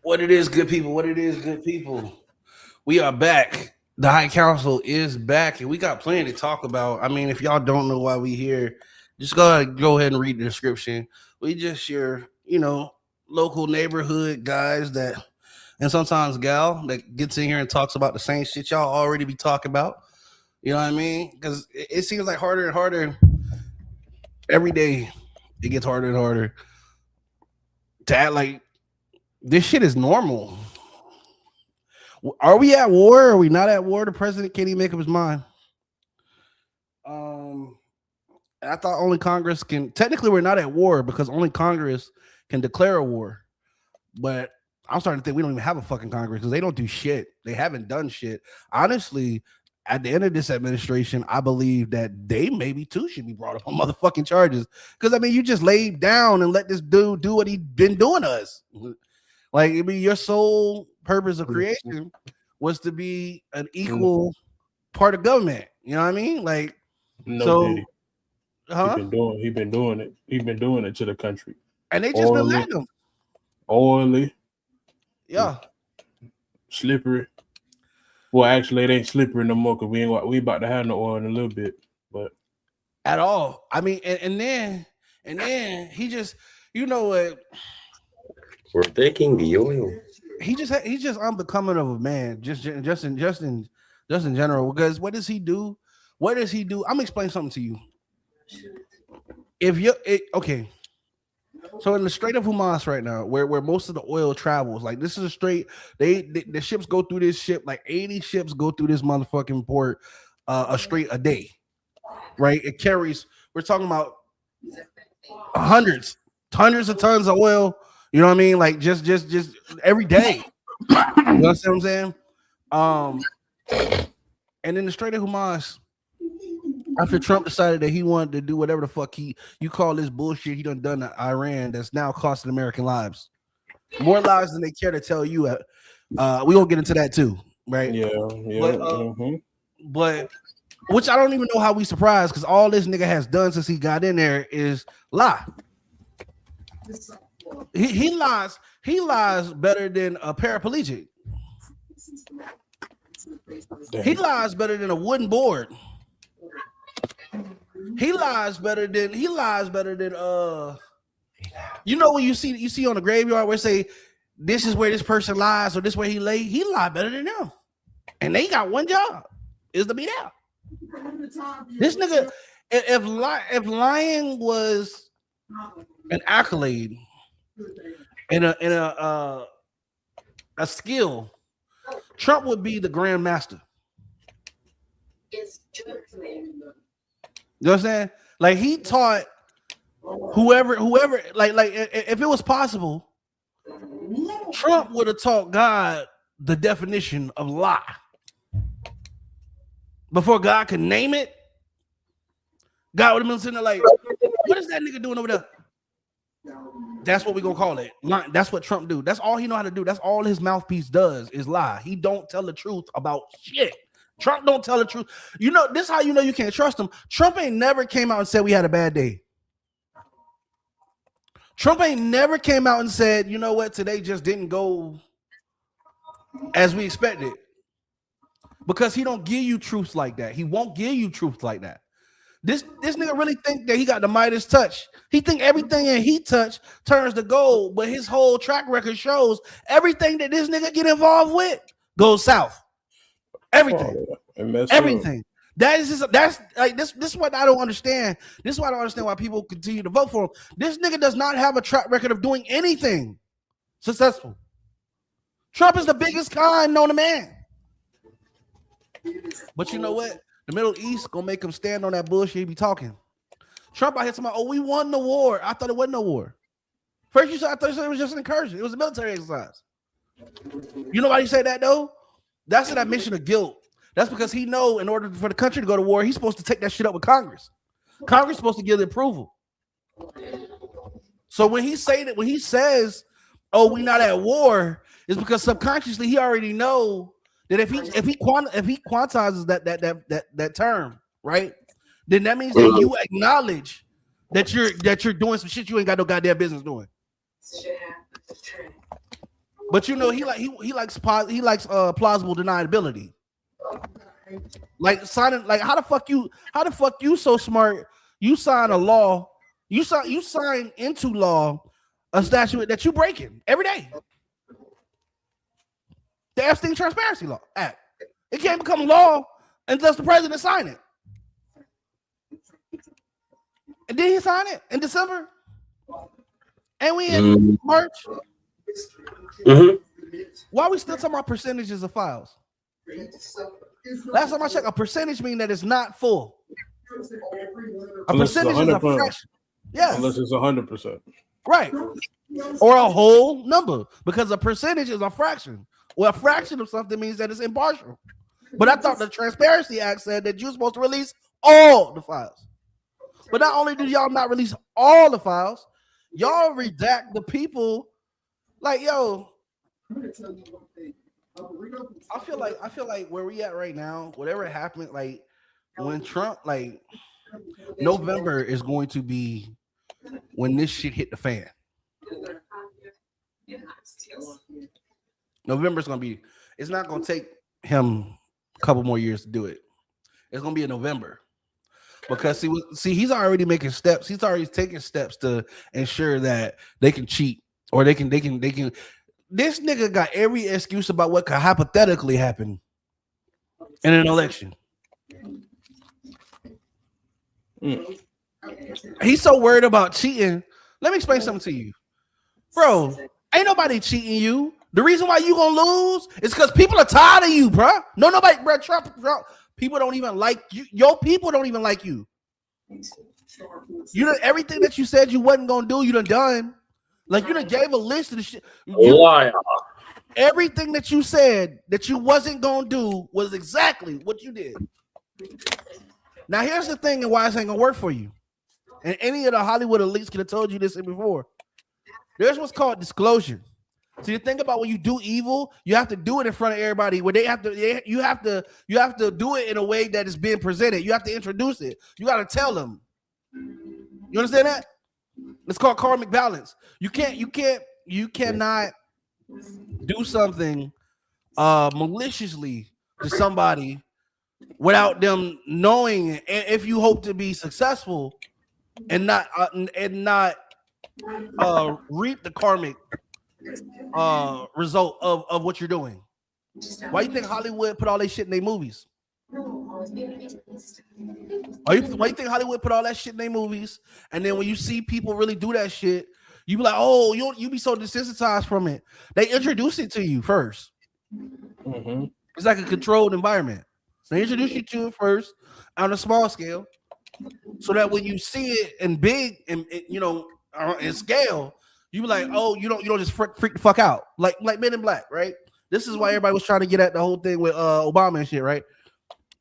What it is, good people. What it is, good people. We are back. The High Council is back, and we got plenty to talk about. I mean, if y'all don't know why we here, just go ahead and read the description. We just your, local neighborhood guys that, and sometimes gal that gets in here and talks about the same shit y'all already be talking about. You know what I mean? Because it seems like harder and harder every day. It gets harder and harder to act like this shit is normal. Are we at war? Are we not at war? The president can't even make up his mind. Um, I thought only Congress can. Technically, we're not at war because only Congress can declare a war. But I'm starting to think we don't even have a fucking Congress because they don't do shit. They haven't done shit. Honestly, at the end of this administration, I believe that they maybe too should be brought up on motherfucking charges. Because I mean, you just laid down and let this dude do what he been doing to us. Like, I mean, your sole purpose of creation was to be an equal part of government. You know what I mean? Like, No, so, Diddy. He been doing it. He been doing it to the country. And they just been letting him. Oily. Yeah. Slippery. Well, actually, it ain't slippery no more because we about to have no oil in a little bit, but at all. I mean, and then he just, you know what? We're taking the oil. He's just unbecoming of a man, just in general. Because what does he do? What does he do? I'm gonna explain something to you. Okay, so in the Strait of Hormuz right now, where most of the oil travels, like this is a strait. The ships go through this ship, like 80 ships go through this motherfucking port, a strait a day, right? It carries. We're talking about hundreds of tons of oil. You know what I mean? Like just every day. You know what I'm saying? And in the Strait of Hormuz, after Trump decided that he wanted to do whatever the fuck you call this bullshit he done to Iran that's now costing American lives. More lives than they care to tell you. We gonna get into that too, right? Yeah. But which I don't even know how we surprised because all this nigga has done since he got in there is lie. He lies better than a paraplegic. Damn. He lies better than a wooden board. He lies better than you know when you see on the graveyard where they say this is where this person lies or this where he lied better than them. And they got one job is to be there. This nigga, if lying was an accolade and a skill, Trump would be the grandmaster. You know what I'm saying? Like he taught whoever like if it was possible, Trump would have taught God the definition of lie. Before God could name it, God would have been sitting there like, what is that nigga doing over there? That's what we're gonna call it. That's what Trump do. That's all he know how to do. That's all his mouthpiece does is lie. He don't tell the truth about shit. Trump don't tell the truth. You know, this is how you know you can't trust him. Trump ain't never came out and said we had a bad day. Trump ain't never came out and said, you know what, today just didn't go as we expected. Because he don't give you truths like that. He won't give you truths like that. This nigga really think that he got the Midas touch. He think everything that he touch turns to gold, but his whole track record shows everything that this nigga get involved with goes south. Everything. Everything. That's like this is what I don't understand. This is why I don't understand why people continue to vote for him. This nigga does not have a track record of doing anything successful. Trump is the biggest con known to man. But you know what? The Middle East gonna make him stand on that bullshit he be talking. Trump out here talking about, oh, we won the war. I thought it wasn't no war. First you said, I thought you said it was just an incursion. It was a military exercise. You know why he said that though? That's an admission of guilt. That's because he know in order for the country to go to war, he's supposed to take that shit up with Congress. Congress is supposed to give the approval. So when he says, oh, we not at war, it's because subconsciously he already know that if he quantizes that term, right, then that means that you acknowledge that you're doing some shit you ain't got no goddamn business doing. But you know, he likes plausible deniability. Like signing, like how the fuck you so smart? You sign a law, you sign into law a statute that you breaking every day. The Epstein Transparency Law Act. It can't become law unless the president sign it. And did he sign it in December? And we in March. Why are we still talking about percentages of files? Last time I checked, a percentage means that it's not full. A percentage is a fraction. Yeah. Unless it's 100%. Right. Or a whole number, because a percentage is a fraction. Well, a fraction of something means that it's impartial. But I thought the Transparency Act said that you're supposed to release all the files. But not only do y'all not release all the files, y'all redact the people. Like, yo, I feel like where we at right now, whatever happened, like when Trump, like November is going to be when this shit hit the fan. November's gonna be. It's not gonna take him a couple more years to do it. It's gonna be in November. Because see, he's already making steps. He's already taking steps to ensure that they can cheat or they can. This nigga got every excuse about what could hypothetically happen in an election. He's so worried about cheating. Let me explain something to you, bro. Ain't nobody cheating you. The reason why you gonna lose is because people are tired of you, bro. Nobody, bro. Trump. People don't even like you. Your people don't even like you. You done everything that you said you wasn't gonna do. You done. Like you done gave a list of the shit. Everything that you said that you wasn't gonna do was exactly what you did. Now here's the thing, and why this ain't gonna work for you. And any of the Hollywood elites could have told you this before. There's what's called disclosure. So you think about when you do evil, you have to do it in front of everybody. Where you have to do it in a way that is being presented. You have to introduce it. You got to tell them. You understand that? It's called karmic balance. You cannot do something maliciously to somebody without them knowing. And if you hope to be successful and not reap the karmic result of what you're doing. Why you think Hollywood put all that shit in their movies? Why you think Hollywood put all that shit in their movies? And then when you see people really do that shit, you be like, oh, you be so desensitized from it. They introduce it to you first. Mm-hmm. It's like a controlled environment. They introduce you to it first on a small scale, so that when you see it in big and in scale, you be like, oh, you don't just freak the fuck out like Men in Black, right? This is why everybody was trying to get at the whole thing with Obama and shit, right?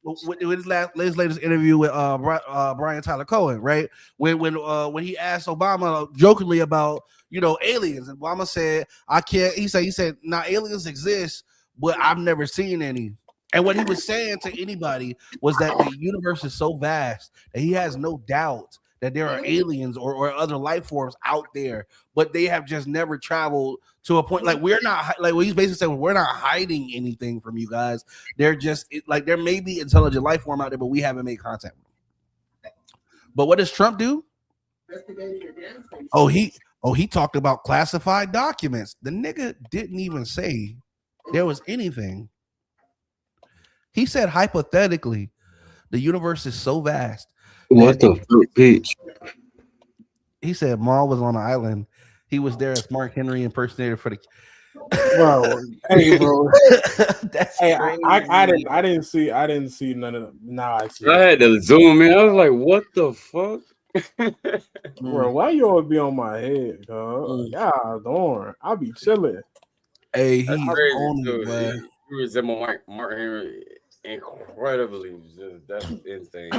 With his latest interview with Brian Tyler Cohen, right? When he asked Obama jokingly about aliens, and Obama said, "I can't." He said, "Now aliens exist, but I've never seen any." And what he was saying to anybody was that the universe is so vast that he has no doubt that there are aliens or other life forms out there, but they have just never traveled to a point. Like, we're not, like what he's basically saying, we're not hiding anything from you guys. They're just like, there may be intelligent life form out there, but we haven't made contact with them. But what does Trump do? He talked about classified documents. The nigga didn't even say there was anything. He said hypothetically, the universe is so vast. What the fuck, bitch? He said Maul was on an island. He was there as Mark Henry impersonator for the. Bro, hey, bro. That's hey, crazy. I didn't see none of them. Now I see. I had to zoom in. I was like, what the fuck? Bro, why you always be on my head, dog? Yeah, darn. I be chilling. Hey, That's he's crazy, on dude. it, man. You resemble Mark Henry incredibly. That's insane.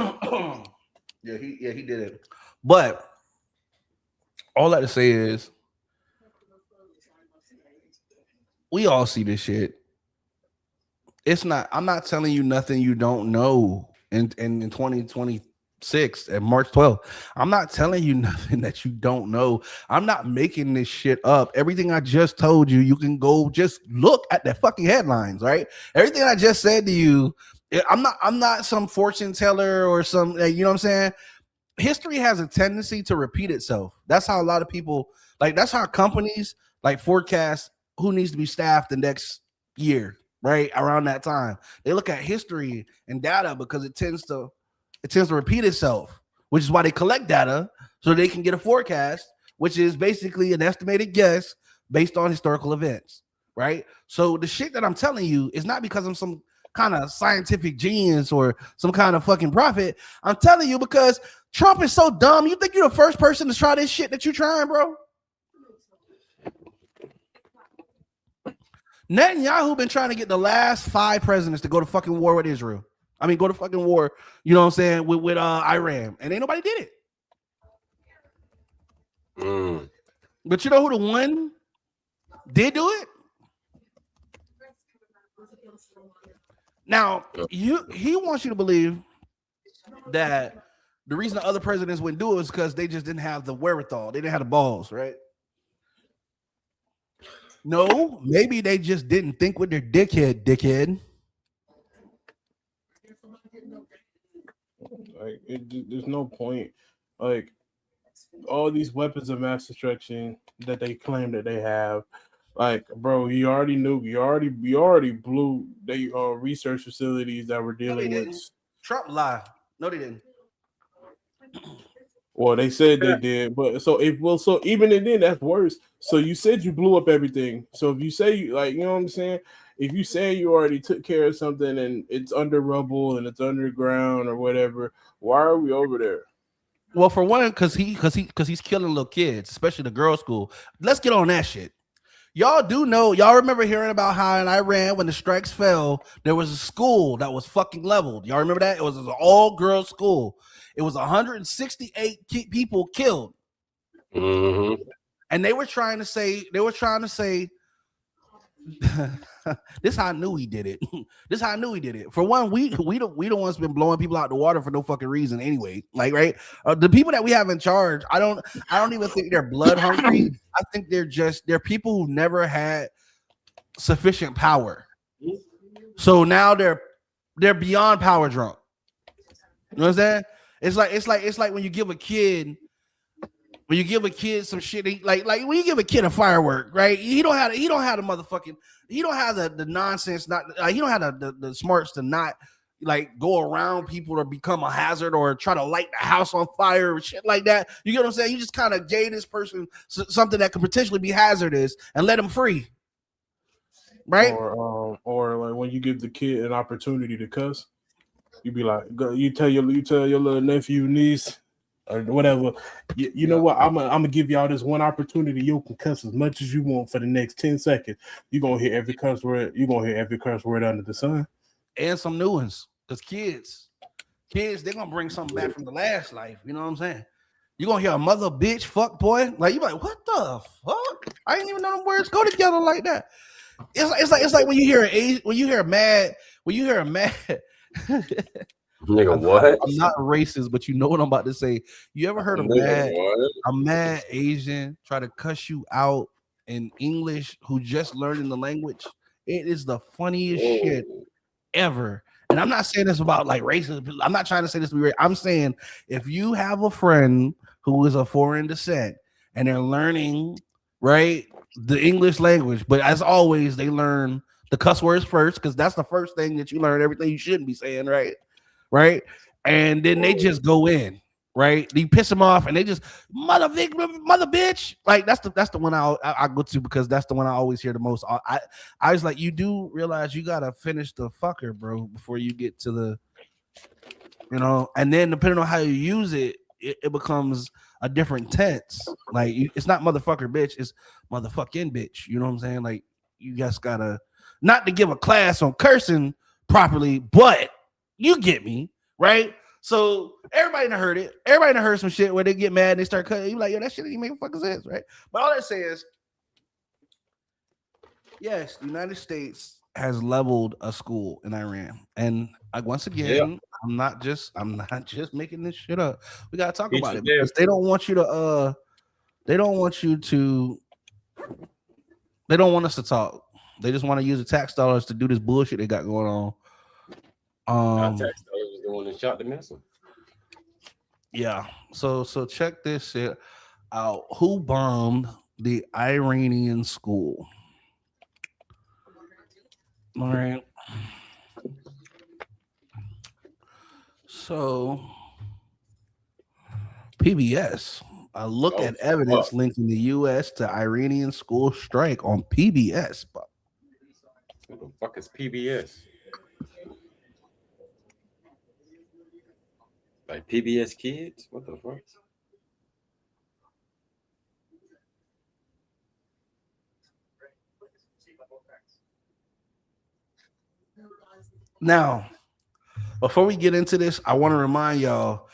Yeah, he did it. But all I have to say is, we all see this shit. It's not. I'm not telling you nothing you don't know. In 2023, 6th and March 12th. I'm not telling you nothing that you don't know. I'm not making this shit up. Everything I just told you, you can go just look at the fucking headlines, right? Everything I just said to you, I'm not some fortune teller or some, you know what I'm saying? History has a tendency to repeat itself. That's how a lot of people, like, that's how companies like forecast who needs to be staffed the next year, right? Around that time. They look at history and data because it tends to repeat itself, which is why they collect data so they can get a forecast, which is basically an estimated guess based on historical events, right? So the shit that I'm telling you is not because I'm some kind of scientific genius or some kind of fucking prophet. I'm telling you because Trump is so dumb. You think you're the first person to try this shit that you're trying, bro? Netanyahu been trying to get the last 5 presidents to go to fucking war with Israel. I mean, go to fucking war, you know what I'm saying, with Iran. And ain't nobody did it. But you know who the one did do it? Now, he wants you to believe that the reason the other presidents wouldn't do it is because they just didn't have the wherewithal. They didn't have the balls, right? No, maybe they just didn't think with their dickhead. Like, there's no point. Like, all these weapons of mass destruction that they claim that they have, like, bro, you already knew. You already blew the research facilities that were dealing with. Trump lied. No, they didn't. Well, they said they did, but so even then, that's worse. So you said you blew up everything. So if you say you like, you know what I'm saying? If you say you already took care of something and it's under rubble and it's underground or whatever, why are we over there? Well, for one, because he's killing little kids, especially the girls' school. Let's get on that shit. Y'all do know, y'all remember hearing about how in Iran, when the strikes fell, there was a school that was fucking leveled. Y'all remember that? It was an all-girls school. It was 168 people killed. Mm-hmm. And they were trying to say, this how I knew he did it. This how I knew he did it. For one, we the ones been blowing people out the water for no fucking reason anyway. Like, right? The people that we have in charge, I don't even think they're blood hungry. I think they're people who never had sufficient power. So now they're beyond power drunk. You know what I'm saying? It's like when you give a kid some shit, like when you give a kid a firework, right? He don't have the nonsense, not he don't have the smarts to not like go around people or become a hazard or try to light the house on fire or shit like that. You get what I'm saying? You just kind of gave this person something that could potentially be hazardous and let him free, right? Or like when you give the kid an opportunity to cuss, you be like, you tell your little nephew, niece, or whatever. You know what? I'm gonna give y'all this one opportunity. You can cuss as much as you want for the next 10 seconds. You're gonna hear every curse word. You're gonna hear every curse word under the sun, and some new ones. Because kids, they're gonna bring something back from the last life. You know what I'm saying? You're gonna hear a mother bitch, fuck boy. Like, you like, what the fuck? I didn't even know them words go together like that. It's like when you hear a mad. Nigga, what? I'm not racist, but you know what I'm about to say. You ever heard of a mad Asian try to cuss you out in English who just learning the language? It is the funniest shit ever. And I'm not saying this about like racism. I'm not trying to say this to be racist. I'm saying if you have a friend who is of foreign descent and they're learning, right, the English language, but as always, they learn the cuss words first because that's the first thing that you learn. Everything you shouldn't be saying, right? And then they just go in, right? You piss them off, and they just mother bitch. Like that's the one I go to because that's the one I always hear the most. I was like, you do realize you gotta finish the fucker, bro, before you get to the, you know. And then depending on how you use it, it becomes a different tense. Like it's not motherfucker bitch, it's motherfucking bitch. You know what I'm saying? Like you just gotta not to give a class on cursing properly, but you get me, right? So everybody done heard it. Everybody done heard some shit where they get mad and they start cutting. You like, yo, that shit ain't making fucking sense, right? But all that says, yes, the United States has leveled a school in Iran. And once again, I'm not just making this shit up. We gotta talk Eat about your it because they don't want you to they don't want you to they don't want us to talk. They just want to use the tax dollars to do this bullshit they got going on. Our tax dollars was the one that shot the missile. Yeah. So check this shit out. Who bombed the Iranian school? All right. So PBS. A look at evidence linking the U.S. to Iranian school strike on PBS. What the fuck is PBS? Like PBS Kids? What the fuck? Now, before we get into this, I want to remind y'all,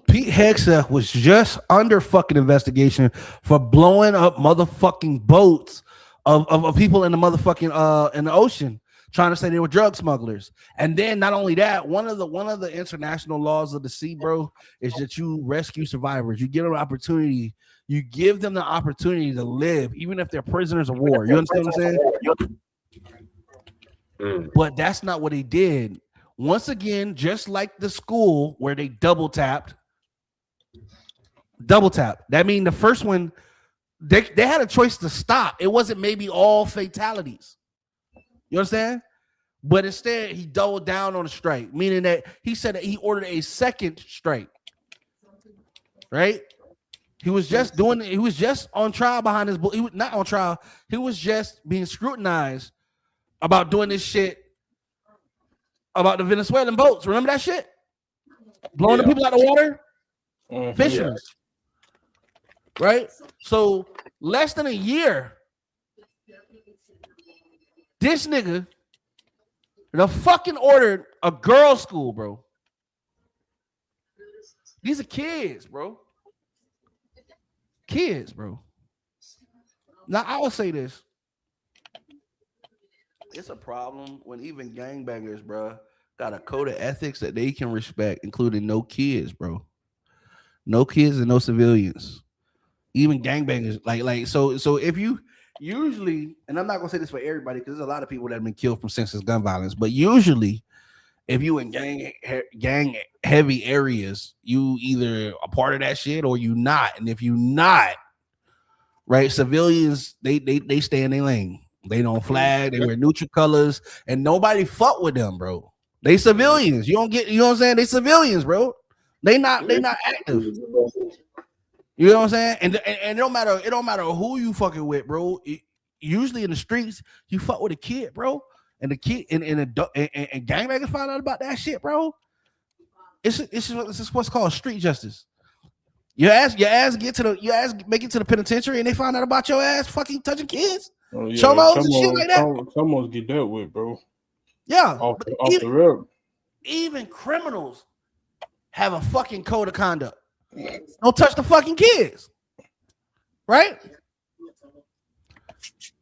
Pete Hegseth was just under fucking investigation for blowing up motherfucking boats of people in the motherfucking in the ocean, trying to say they were drug smugglers. And then not only that, one of the international laws of the sea, bro, is that you rescue survivors. You give them an opportunity. You give them the opportunity to live, even if they're prisoners of war. You understand what I'm saying? But that's not what he did. Once again, just like the school where they double tapped. That means the first one, they had a choice to stop. It wasn't maybe all fatalities. You understand? But instead, he doubled down on the strike, meaning that he said that he ordered a second strike. Right? He was just on trial behind his. He was not on trial. He was just being scrutinized about doing this shit about the Venezuelan boats. Remember that shit? Blowing the people out of the water? Fishermen. Yeah. Right? So less than a year, this nigga the fucking ordered a girls' school, bro. These are kids, bro. Kids, bro. Now I will say this. It's a problem when even gangbangers, bro, got a code of ethics that they can respect, including no kids, bro. No kids and no civilians. Even gangbangers, like so if you usually, and I'm not gonna say this for everybody because there's a lot of people that have been killed from senseless gun violence, but usually, if you in gang heavy areas, you either a part of that shit or you not. And if you not, right, civilians they stay in their lane. They don't flag, they wear neutral colors, and nobody fuck with them, bro. They civilians. You don't get, you know what I'm saying? They civilians, bro. They not active. You know what I'm saying? And it don't matter who you fucking with, bro. Usually in the streets, you fuck with a kid, bro. And the kid and gangbangers find out about that shit, bro. It's what's called street justice. Your ass make it to the penitentiary, and they find out about your ass fucking touching kids. Oh, yeah. Chomos and shit like that. Someone get dealt with, bro. Yeah. Off the rip. Even criminals have a fucking code of conduct. Don't touch the fucking kids. Right?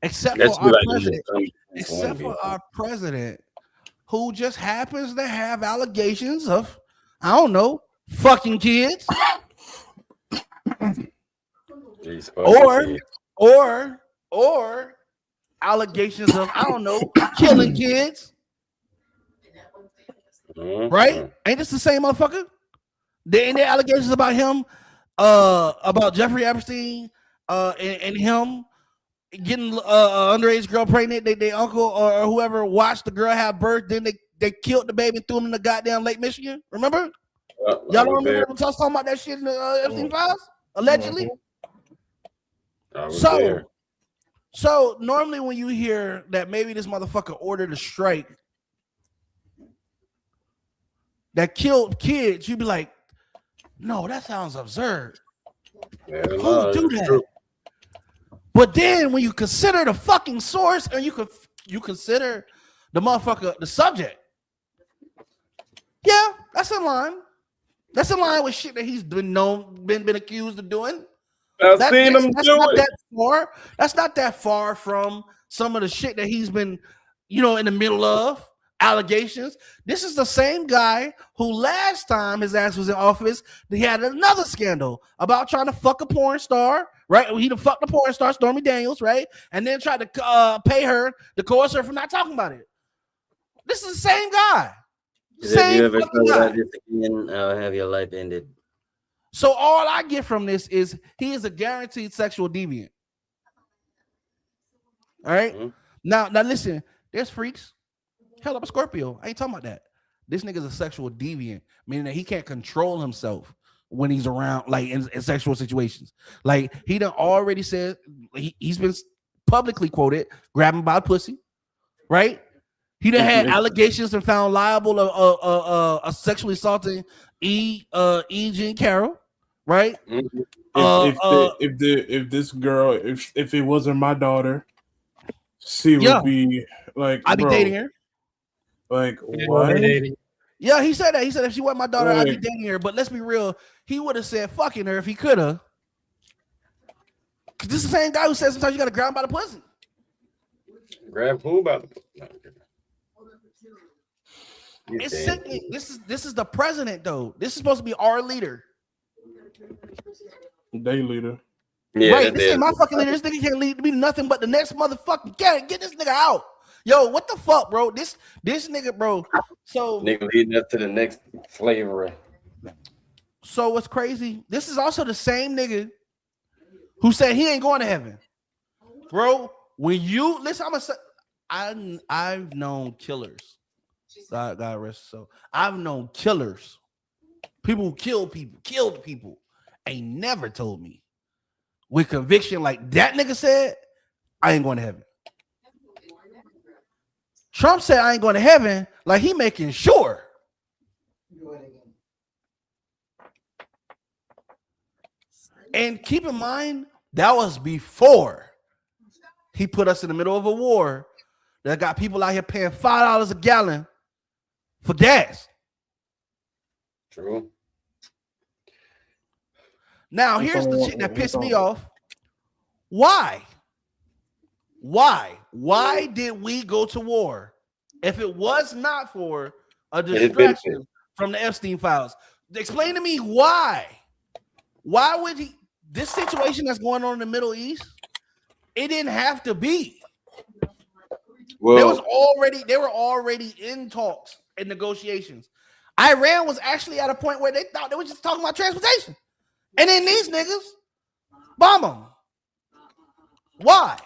Except for our president, who just happens to have allegations of, I don't know, fucking kids. Or allegations of, I don't know, killing kids. Right? Ain't this the same motherfucker? Ain't there allegations about him, about Jeffrey Epstein, and him getting underage girl pregnant? They uncle or whoever watched the girl have birth, then they killed the baby and threw him in the goddamn Lake Michigan. Remember? Y'all don't remember when talking about that shit in the Epstein files? Allegedly. So normally when you hear that maybe this motherfucker ordered a strike that killed kids, you'd be like, no, that sounds absurd. Who would do that? True. But then when you consider the fucking source and you consider the motherfucker, the subject, yeah, that's in line. That's in line with shit that he's been accused of doing. I've seen him do it. That's not that far from some of the shit that he's been, in the middle of. allegations. This is the same guy who last time his ass was in office, he had another scandal about trying to fuck a porn star, right? He done fucked the porn star, Stormy Daniels, right? And then tried to pay her to coerce her for not talking about it. This is the same guy. If Same you ever fucking cover guy. that this again, I'll have your life ended. So all I get from this is he is a guaranteed sexual deviant. All right. Mm-hmm. Now listen, there's freaks. Hell, I'm a Scorpio. I ain't talking about that. This nigga's a sexual deviant, meaning that he can't control himself when he's around, like in sexual situations. Like he done already said, he's been publicly quoted grabbing by pussy, right? He done had allegations and found liable of sexually assaulting Jean Carroll, right? If this girl, if it wasn't my daughter, she would be like, I'd be dating her. Like what? Yeah, he said that. He said if she wasn't my daughter, I'd be dating her. But let's be real, he would have said fucking her if he could have. Cause this is the same guy who says sometimes you gotta grab by the pussy. Grab who by the pussy? It's sickening. This is the president though. This is supposed to be our leader. They leader. Yeah, right. This ain't my fucking leader. This nigga can't lead to be nothing but the next motherfucking get this nigga out. Yo, what the fuck, bro? This nigga, bro. So nigga leading up to the next slavery. So what's crazy? This is also the same nigga who said he ain't going to heaven, bro. When you listen, I'm gonna say I've known killers. God rest. So I've known killers, people who killed people, ain't never told me with conviction like that nigga said, I ain't going to heaven. Trump said I ain't going to heaven, like he making sure. And keep in mind, that was before he put us in the middle of a war that got people out here paying $5 a gallon for gas. True. Now, here's the shit that pissed me off. Why? Why did we go to war if it was not for a distraction from the Epstein files? Explain to me why. Why would he? This situation that's going on in the Middle East, it didn't have to be. Well, they were already in talks and negotiations. Iran was actually at a point where they thought they were just talking about transportation. And then these niggas bomb them. Why?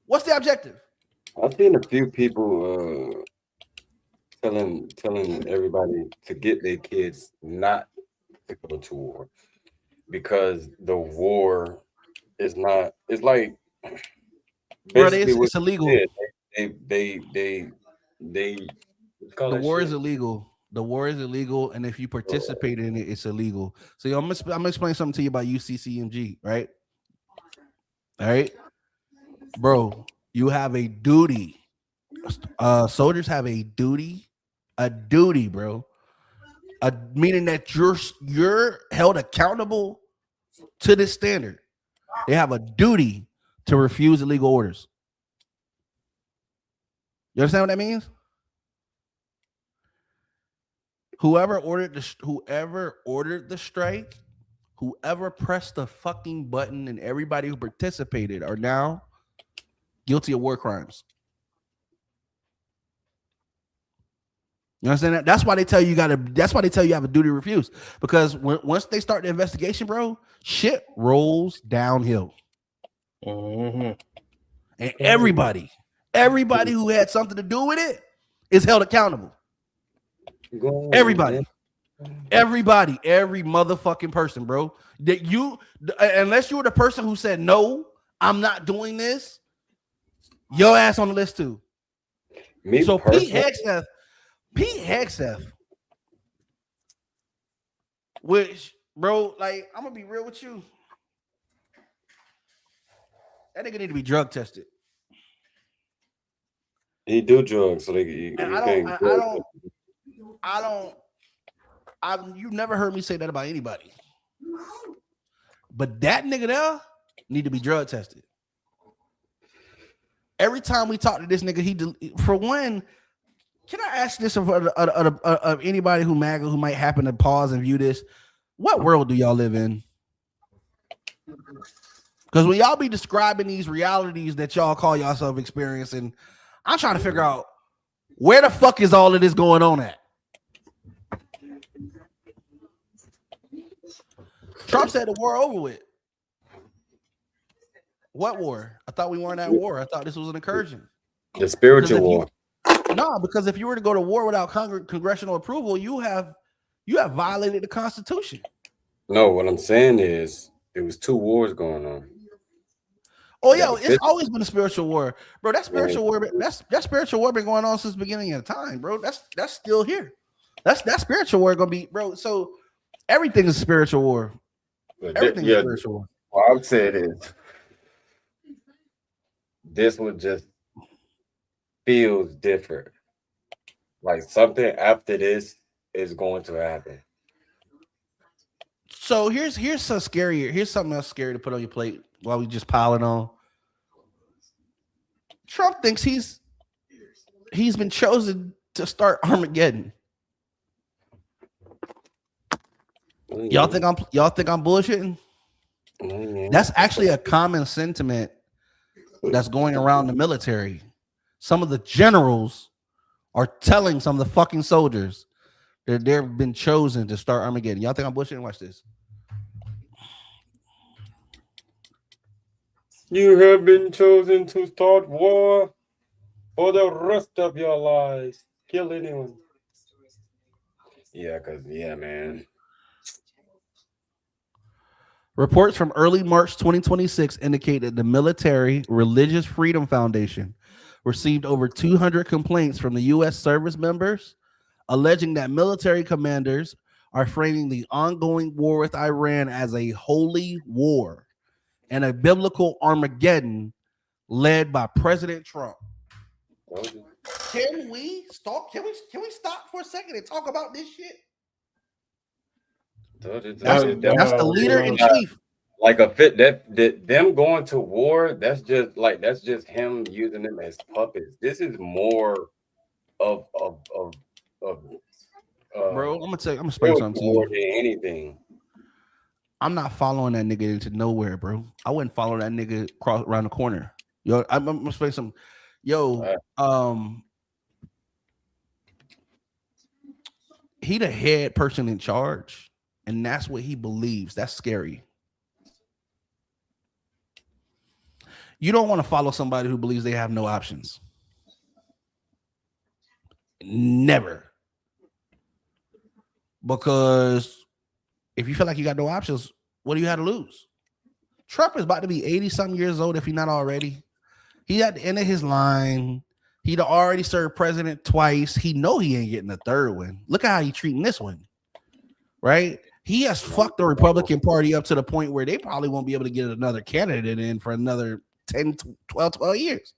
What's the objective? I've seen a few people telling everybody to get their kids not to go to war because the war is not. It's like it's illegal. They the war is illegal. The war is illegal, and if you participate in it, it's illegal. So I'm gonna explain something to you about UCCMG, right? All right, bro. You have a duty. Soldiers have a duty, bro. Meaning that you're held accountable to this standard. They have a duty to refuse illegal orders. You understand what that means? Whoever ordered the strike, whoever pressed the fucking button, and everybody who participated are now guilty of war crimes. You understand that? That's why they tell you that's why they tell you have a duty to refuse. Because once they start the investigation, bro, shit rolls downhill. Mm-hmm. And everybody who had something to do with it is held accountable. Every motherfucking person, bro. That unless you were the person who said no, I'm not doing this, your ass on the list too. So Pete Hegseth, which, bro, like, I'm gonna be real with you. That nigga need to be drug tested. He do drugs, so you've never heard me say that about anybody. But that nigga there need to be drug tested. Every time we talk to this nigga, for one, Can I ask this of anybody who might happen to pause and view this? What world do y'all live in? Because when y'all be describing these realities that y'all call yourself experiencing, I'm trying to figure out where the fuck is all of this going on at? Trump said the war over with. What war? I thought we weren't at war. I thought this was an incursion. The spiritual war. No, because if you were to go to war without congressional approval, you have violated the Constitution. No, what I'm saying is there was 2 wars going on. Oh yeah, it's always been a spiritual war, bro. That spiritual war, that spiritual war been going on since the beginning of time, bro. That's still here. That spiritual war gonna be, bro. So everything is spiritual war. Everything is spiritual war. What I'm saying is this one just feels different. Like something after this is going to happen. So here's so scary. Here's something else scary to put on your plate while we just piling on. Trump thinks he's been chosen to start Armageddon. Y'all think I'm bullshitting? That's actually a common sentiment that's going around the military. Some of the generals are telling some of the fucking soldiers that they've been chosen to start Armageddon. Y'all think I'm bullshitting? Watch this. You have been chosen to start war for the rest of your lives. Kill anyone. Yeah, man. Reports from early March 2026 indicate that the Military Religious Freedom Foundation received over 200 complaints from the U.S. service members alleging that military commanders are framing the ongoing war with Iran as a holy war and a biblical Armageddon led by President Trump. Can we stop? Can we stop for a second and talk about this shit? That's the leader in chief. Like a fit that them going to war. That's just him using them as puppets. This is more of bro. I'm gonna explain something to you. More than anything. I'm not following that nigga into nowhere, bro. I wouldn't follow that nigga across around the corner. Yo, I'm gonna explain something. Yo, he the head person in charge, and that's what he believes. That's scary. You don't want to follow somebody who believes they have no options. Never. Because if you feel like you got no options, what do you have to lose? Trump is about to be 80-something years old if he's not already. He at the end of his line. He'd already served president twice. He know he ain't getting a third one. Look at how he treating this one. Right? He has fucked the Republican Party up to the point where they probably won't be able to get another candidate in for another 10, 12 years.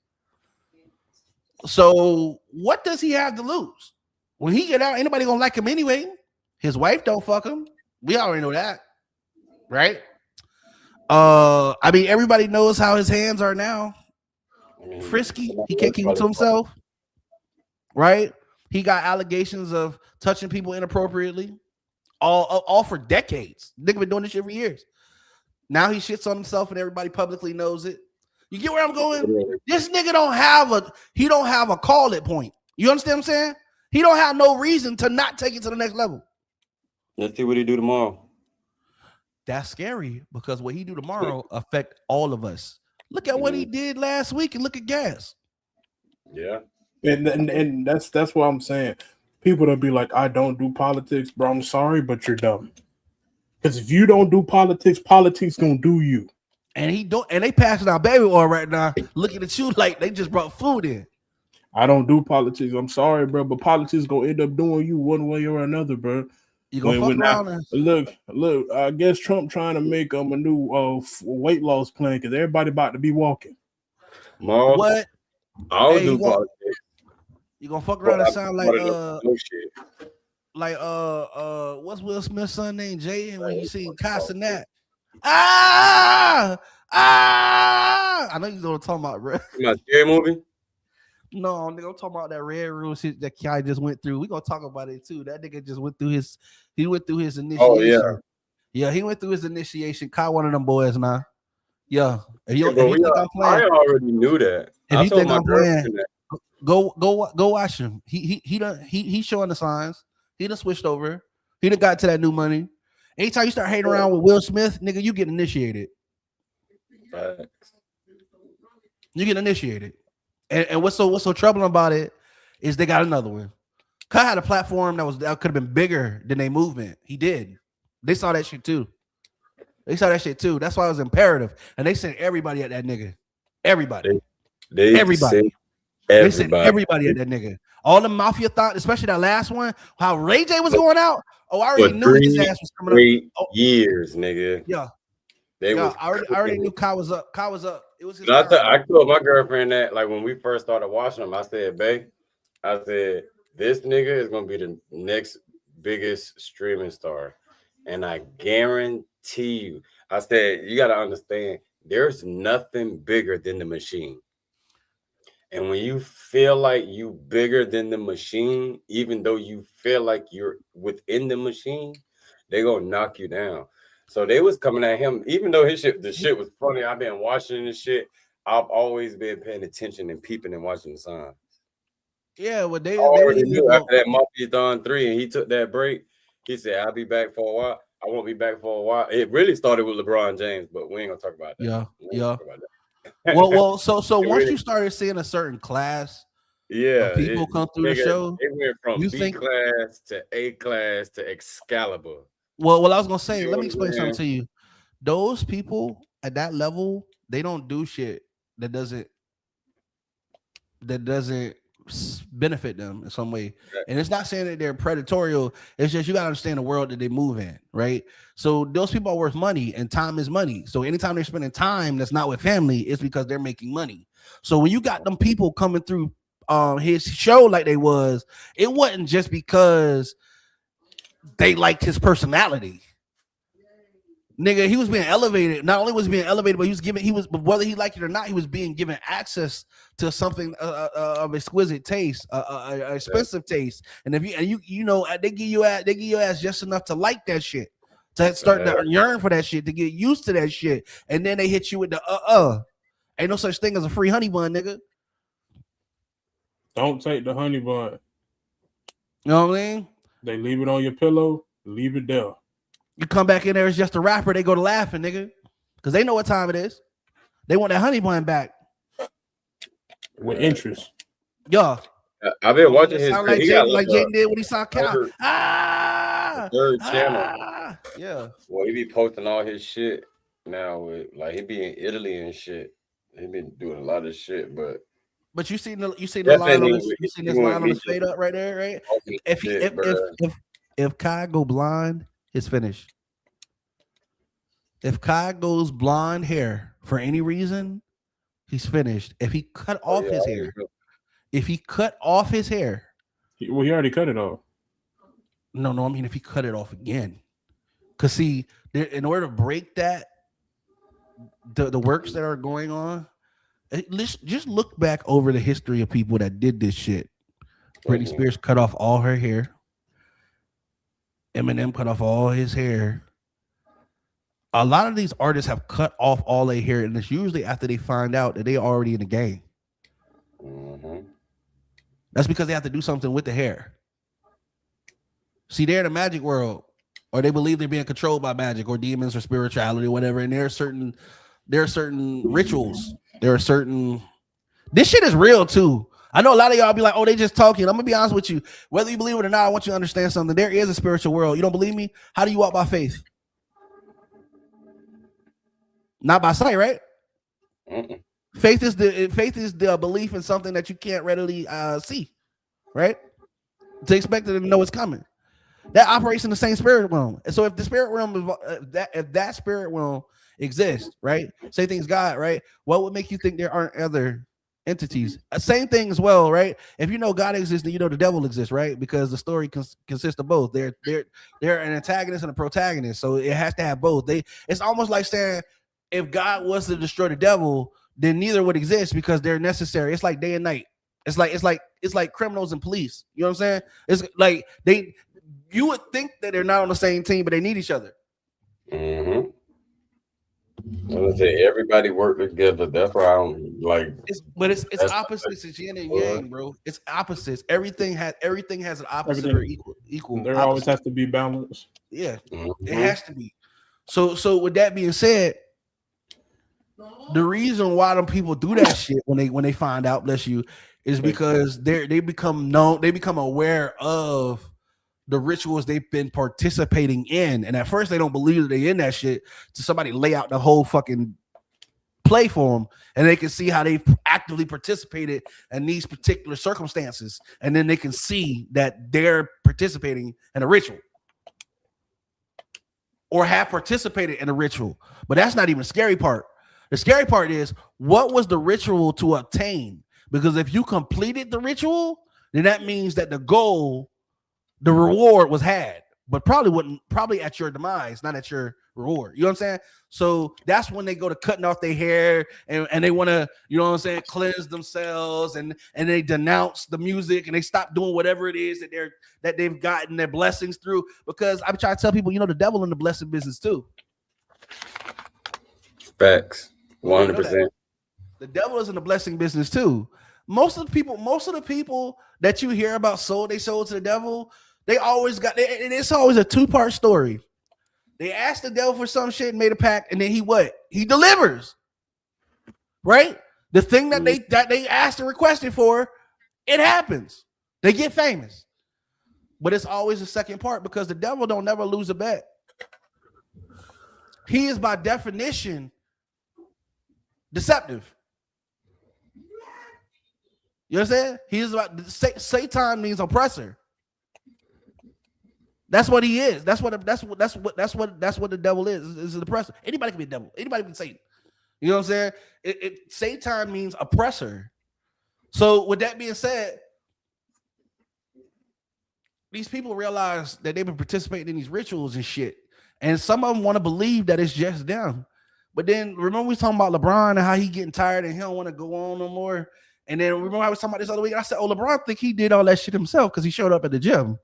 So what does he have to lose? When he get out, anybody gonna like him anyway. His wife don't fuck him. We already know that. Right? I mean, everybody knows how his hands are now. Frisky. He can't keep it to himself. Right? He got allegations of touching people inappropriately. All for decades. Nigga been doing this shit for years. Now he shits on himself and everybody publicly knows it. You get where I'm going? This nigga don't have a call it point. You understand what I'm saying? He don't have no reason to not take it to the next level. Let's see what he do tomorrow. That's scary because what he do tomorrow affect all of us. Look at what he did last week and look at gas. Yeah. And that's what I'm saying. People that be like, I don't do politics, bro. I'm sorry, but you're dumb. Because if you don't do politics gonna do you. And they passing out baby oil right now, looking at you like they just brought food in. I don't do politics. I'm sorry, bro, but politics gonna end up doing you one way or another, bro. You gonna fuck around? Look. I guess Trump trying to make a new weight loss plan because everybody about to be walking. What? I'll do politics. You gonna fuck around and sound like what's Will Smith's son named Jay? And when you see Casanat, I know you know what I'm talking about, bro. My scary movie. No, nigga, I'm talking about that red room shit that Kai just went through. We gonna talk about it too. That nigga just went through his initiation. Oh yeah. Yeah, he went through his initiation. Kai one of them boys now. Yeah. If you, Yeah, if but you think I'm playing, I already knew that. if I you told think my I'm playing, girlfriend that. go watch him. He's showing the signs. He done switched over. He done got to that new money. Anytime you start hating around with Will Smith, nigga, you get initiated. Facts. You get initiated. And what's so troubling about it is they got another one. Kai had a platform that could have been bigger than their movement. He did. They saw that shit too. That's why it was imperative. And they sent everybody at that nigga. Everybody. They Everybody. sent They sent everybody at that nigga. All the mafia thought, especially that last one, how Ray J was going out. Oh, I already For knew his ass was coming up. 3 Oh, years, nigga. yeah. They was I already knew Kai was up. Kai was up. It was his I time. told my girlfriend that, like, when we first started watching them, I said, babe, this nigga is gonna be the next biggest streaming star. And I guarantee you, I said, you gotta understand, there's nothing bigger than the machine. And when you feel like you bigger than the machine, even though you feel like you're within the machine, they gonna knock you down. So they was coming at him, even though the shit was funny. I've been watching this shit. I've always been paying attention and peeping and watching the signs. Yeah, well, they already knew after that Mafia Don 3 and he took that break. He said, I'll be back for a while. I won't be back for a while. It really started with LeBron James, but we ain't gonna talk about that. Yeah. Well, so once you started seeing a certain class, of people come through the show, it went from you B class to A class to Excalibur. Well, I was gonna say, let me explain something to you. Those people at that level, they don't do shit that doesn't benefit them in some way. And it's not saying that they're predatorial. It's just you gotta understand the world that they move in, right? So those people are worth money, and time is money. So anytime they're spending time that's not with family, it's because they're making money. So when you got them people coming through his show like they was, it wasn't just because they liked his personality. Nigga, he was being elevated. Not only was he being elevated, but whether he liked it or not, he was being given access to something of exquisite taste, expensive taste. And if you know, they give you ass just enough to like that shit, to start to yearn for that shit, to get used to that shit, and then they hit you with the ain't no such thing as a free honey bun, nigga. Don't take the honey bun. You know what I mean? They leave it on your pillow, leave it there. You come back in there, it's just a rapper, they go to laughing, nigga. Because they know what time it is. They want that honey bun back. With interest. Yeah. I've been watching his like Jaden did when he saw Cal. Third channel. Yeah. Well, he be posting all his shit now with, like, he be in Italy and shit. He been doing a lot of shit, but you seen the line on this line on his fade up right there, right? If Kai go blind, it's finished. If Kai goes blonde hair for any reason, he's finished. If he cut off his hair, he already cut it off. No, I mean if he cut it off again, because see, in order to break that, the works that are going on, let's just look back over the history of people that did this shit. Britney Spears cut off all her hair. Eminem cut off all his hair. A lot of these artists have cut off all their hair, and it's usually after they find out that they already in the game. Mm-hmm. That's because they have to do something with the hair. See, they're in the magic world, or they believe they're being controlled by magic or demons or spirituality or whatever. And there are certain rituals. This shit is real too. I know a lot of y'all be like, oh, they just talking. I'm gonna be honest with you. Whether you believe it or not, I want you to understand something. There is a spiritual world. You don't believe me? How do you walk by faith? Not by sight, right? Mm-mm. Faith is the belief in something that you can't readily see, right? To expect it to know it's coming. That operates in the same spirit realm. And so if the spirit realm if that spirit realm exists, right? Say things God, right? What would make you think there aren't other entities? Same thing as well, right? If you know God exists, then you know the devil exists, right? Because the story consists of both. They're an antagonist and a protagonist, so it has to have both. It's almost like saying if God was to destroy the devil, then neither would exist because they're necessary. It's like day and night. It's like criminals and police. You know what I'm saying? It's like you would think that they're not on the same team, but they need each other. Mm-hmm. I would say everybody work together. That's why I don't like. It's opposites. It's yin and yang, bro. It's opposites. Everything has an opposite or equal. There opposite. always has to be balance. Yeah, Mm-hmm. it has to be. So with that being said, the reason why them people do that shit when they find out, bless you, is because they become aware of the rituals they've been participating in, and at first they don't believe that they in that shit. To somebody lay out the whole fucking play for them, and they can see how they've actively participated in these particular circumstances, and then they can see that they're participating in a ritual or have participated in a ritual. But that's not even the scary part. The scary part is, what was the ritual to obtain? Because if you completed the ritual, then that means that the reward was had, but probably at your demise, not at your reward. You know what I'm saying? So that's when they go to cutting off their hair and they want to, you know what I'm saying, cleanse themselves, and they denounce the music, and they stop doing whatever it is that they've gotten their blessings through. Because I'm trying to tell people, the devil in the blessing business too. Facts, 100%. The devil is in the blessing business too. Most of the people that you hear about sold to the devil, they always got, and it's always a two-part story. They asked the devil for some shit and made a pact, and then he delivers, right? The thing that they asked and requested for, it happens. They get famous, but it's always the second part, because the devil don't never lose a bet. He is by definition deceptive. You understand? He is about Satan means oppressor. That's what he is. That's what the devil is an oppressor. Anybody can be a devil. Anybody can be Satan. You know what I'm saying? Satan means oppressor. So with that being said, these people realize that they've been participating in these rituals and shit, and some of them want to believe that it's just them. But then remember we was talking about LeBron and how he getting tired and he don't want to go on no more. And then remember I was talking about this other week. I said, LeBron think he did all that shit himself because he showed up at the gym.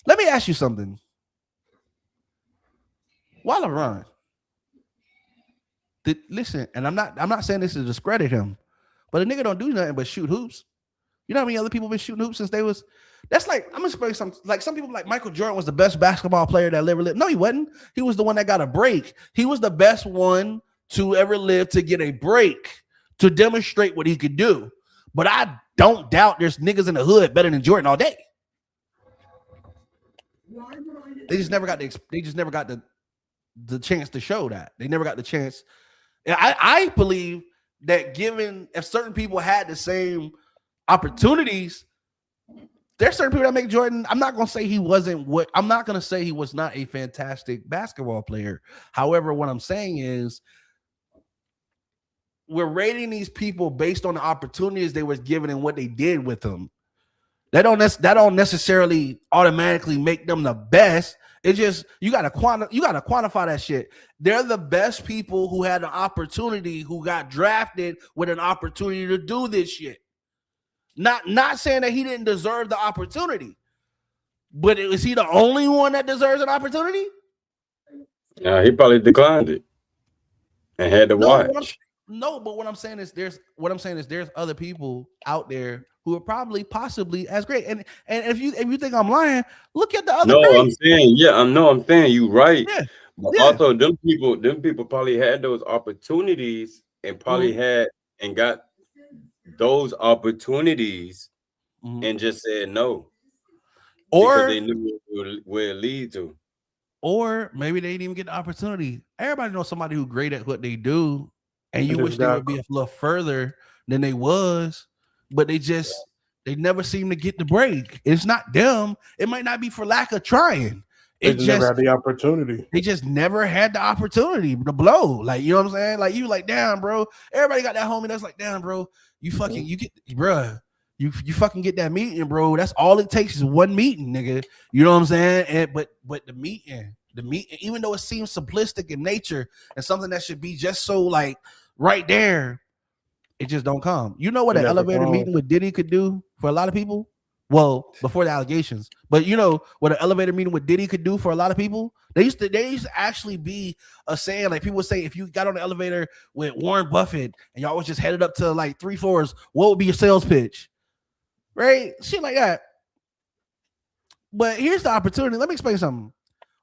Let me ask you something. Why LeBron? Listen, and I'm not saying this to discredit him, but a nigga don't do nothing but shoot hoops. You know how many other people been shooting hoops since they was? That's like, I'm gonna explain something. Like some people, like Michael Jordan was the best basketball player that ever lived. No, he wasn't. He was the one that got a break. He was the best one to ever live to get a break, to demonstrate what he could do. But I don't doubt there's niggas in the hood better than Jordan all day. They just never got the chance to show that. They never got the chance. I believe that given if certain people had the same opportunities, there's certain people that make Jordan. I'm not gonna say he wasn't what. I'm not gonna say he was not a fantastic basketball player. However, what I'm saying is, we're rating these people based on the opportunities they was given and what they did with them. That don't necessarily automatically make them the best. It just you gotta quantify that shit. They're the best people who had an opportunity, who got drafted with an opportunity to do this shit. Not saying that he didn't deserve the opportunity, but is he the only one that deserves an opportunity? Yeah, he probably declined it and had to watch. But what I'm saying is there's other people out there who are possibly as great. And if you think I'm lying, look at the other. No, I'm saying, I'm saying you right. Yeah. But also them people probably had those opportunities and probably had and got those opportunities and just said no. Or because they knew where it lead to. Or maybe they didn't even get the opportunity. Everybody knows somebody who's great at what they do, and you wish they would be a little further than they was, but they never seem to get the break. It's not them. It might not be for lack of trying. They just never had the opportunity. They just never had the opportunity to blow. Like, you know what I'm saying? Like, you like, damn, bro. Everybody got that homie that's like, damn, bro. You fucking get that meeting, bro. That's all it takes is one meeting, nigga. You know what I'm saying? But the meeting, even though it seems simplistic in nature and something that should be just so like right there, It just don't come. You know what It an never elevator comes. meeting with Diddy could do for a lot of people? Well, before the allegations, but you know what an elevator meeting with Diddy could do for a lot of people? They used to actually be a saying, like people would say, if you got on the elevator with Warren Buffett and y'all was just headed up to like 3 floors, what would be your sales pitch? Right? Shit like that. But here's the opportunity. Let me explain something.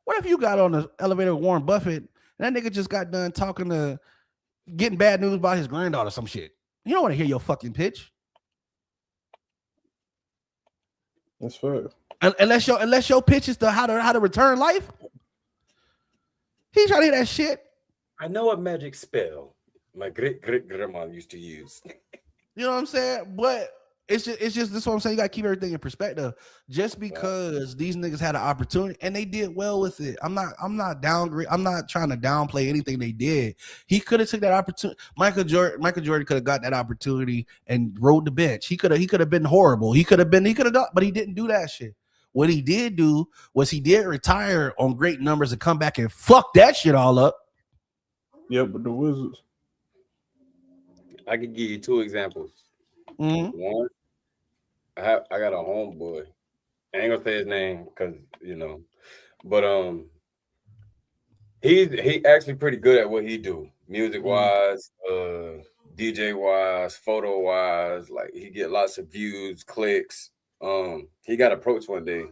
What if you got on the elevator with Warren Buffett and that nigga just got done getting bad news about his granddaughter, some shit? You don't want to hear your fucking pitch. That's fair. Unless your pitch is how to return life. He's trying to hear that shit. I know a magic spell my great grandma used to use. You know what I'm saying? But it's just this is what I'm saying. You gotta keep everything in perspective. Just because these niggas had an opportunity and they did well with it. I'm not downgrade. I'm not trying to downplay anything they did. He could have took that opportunity. Michael Jordan could have got that opportunity and rode the bench. He could have been horrible. He could have done, but he didn't do that shit. What he did do was he did retire on great numbers and come back and fuck that shit all up. Yeah, but the Wizards. I could give you 2 examples. Mm-hmm. One, I got a homeboy. I ain't gonna say his name because but he actually pretty good at what he do, music wise, DJ wise, photo wise. Like he get lots of views, clicks. He got approached one day.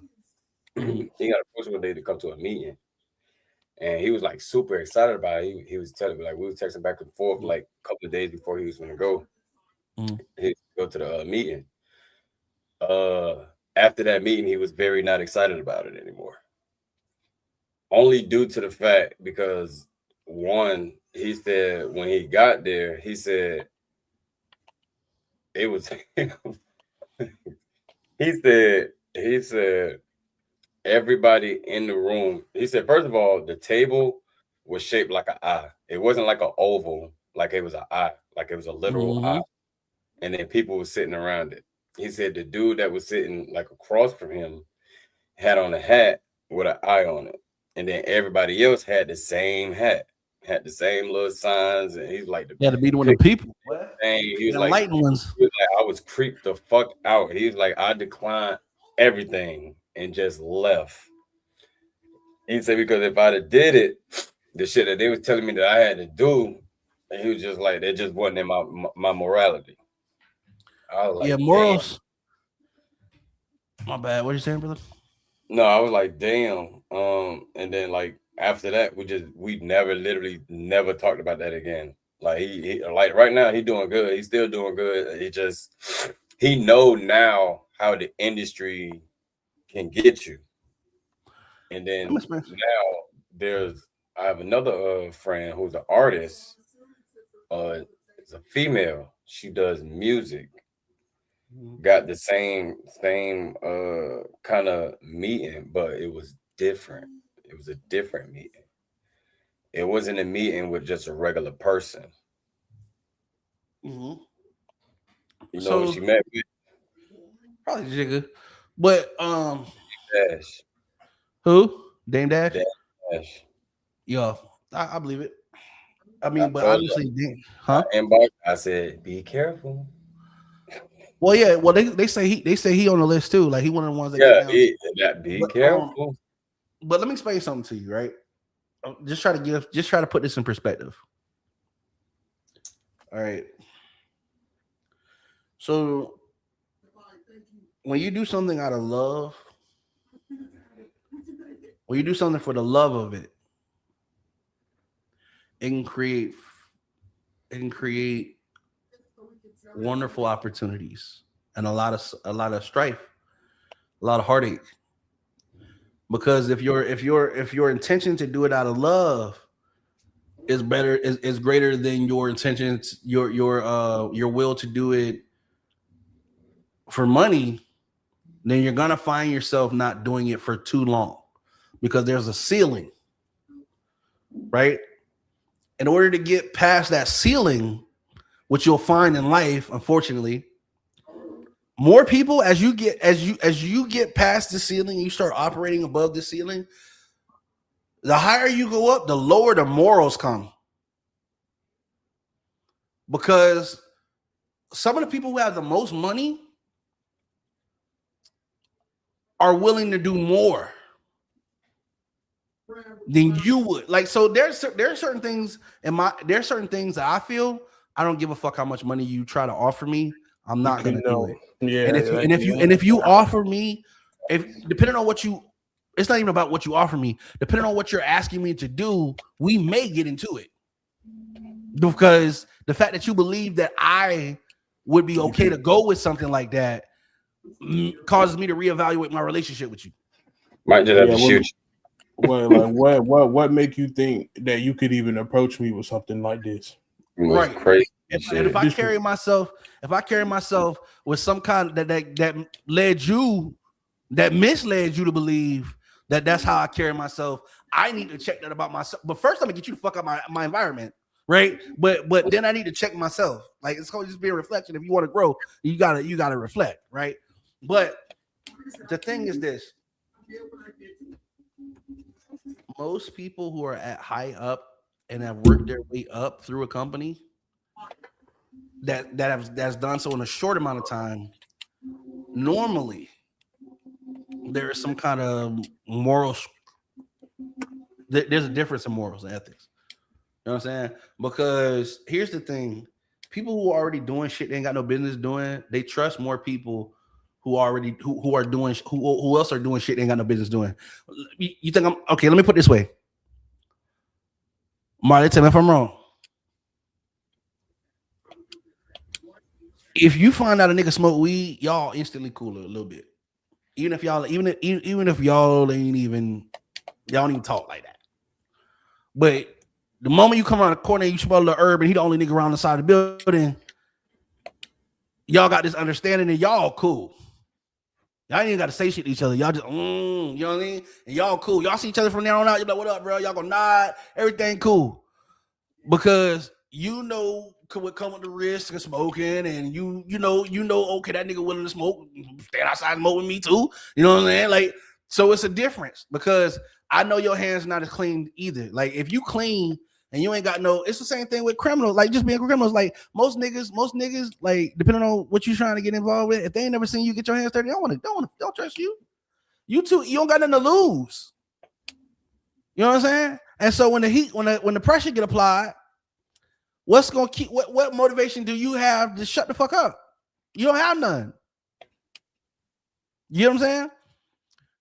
To come to a meeting, and he was like super excited about it. He was telling me, like, we was texting back and forth like a couple of days before he was going to go. He go to the meeting. After that meeting, he was very not excited about it anymore. Only due to the fact because one, he said when he got there, he said it was. he said everybody in the room. He said first of all, the table was shaped like an eye. It wasn't like an oval, like it was an eye, like it was a literal eye. And then people were sitting around it. He said the dude that was sitting like across from him had on a hat with an eye on it. And then everybody else had the same hat, had the same little signs. And he's like, to be one of the people. He was the like, lighting ones. I was creeped the fuck out. He was like, I declined everything and just left. He said, because if I'd have did it, the shit that they was telling me that I had to do, and he was just like, that just wasn't in my morality. I was like, morals. Damn. My bad. What you saying, brother? No, I was like, damn. And then like after that, we literally never talked about that again. Like he like right now, he doing good. He's still doing good. He know now how the industry can get you. And then now I have another friend who's an artist. It's a female. She does music. Got the same kind of meeting, but it was different. It was a different meeting. It wasn't a meeting with just a regular person. You know who she met with? Probably Jigga. But Dash. Who? Dame Dash? Dash. Yo, I believe it. I mean, but honestly, I said, be careful. Well, yeah. Well, they say he on the list too. Like he one of the ones that be careful. But let me explain something to you, right? Just try to put this in perspective. All right. So when you do something out of love, when you do something for the love of it, it can create wonderful opportunities and a lot of strife, a lot of heartache. Because if your intention to do it out of love is greater than your intentions, your will to do it for money, then you're gonna find yourself not doing it for too long because there's a ceiling, right? In order to get past that ceiling, which you'll find in life, unfortunately, more people as you get past the ceiling, you start operating above the ceiling. The higher you go up, the lower the morals come. Because some of the people who have the most money are willing to do more than you would. Like, so there's certain things there's certain things that I feel I don't give a fuck how much money you try to offer me. I'm not gonna do it. Yeah, And if you offer me, if depending on what you, it's not even about what you offer me. Depending on what you're asking me to do, we may get into it. Because the fact that you believe that I would be okay to go with something like that causes me to reevaluate my relationship with you. Might just have to shoot you. Well, like what make you think that you could even approach me with something like this? Right. Crazy. If I carry myself with some kind that misled you to believe that that's how I carry myself, I need to check that about myself. But first, I'm gonna get you to fuck up my environment, right? But then I need to check myself. Like, it's gonna just be a reflection. If you want to grow, you gotta reflect, right? But the thing is this: most people who are at high up and have worked their way up through a company that's done so in a short amount of time, normally there is some kind of morals. There's a difference in morals and ethics. You know what I'm saying? Because here's the thing: people who are already doing shit they ain't got no business doing, they trust more people who else are doing shit they ain't got no business doing. You think I'm okay? Let me put it this way. Marley, tell me if I'm wrong. If you find out a nigga smoke weed, y'all instantly cooler a little bit. Even if y'all ain't even, y'all don't even talk like that. But the moment you come around the corner and you smell the herb and he the only nigga around the side of the building, y'all got this understanding and y'all cool. Y'all ain't even got to say shit to each other. Y'all just, you know what I mean? And y'all cool. Y'all see each other from there on out. You're like, what up, bro? Y'all gonna nod. Everything cool. Because you know what come with the risk of smoking, and you know, okay, that nigga willing to smoke, stand outside and smoke with me too. You know what I'm saying? Like, so it's a difference because I know your hands not as clean either. Like, if you clean and you ain't got no, it's the same thing with criminals. Like, just being criminals. Like, most niggas, like, depending on what you trying to get involved with, if they ain't never seen you get your hands dirty, don't trust you. You don't got nothing to lose. You know what I'm saying? And so when the pressure get applied, what's gonna keep what motivation do you have to shut the fuck up? You don't have none. You know what I'm saying?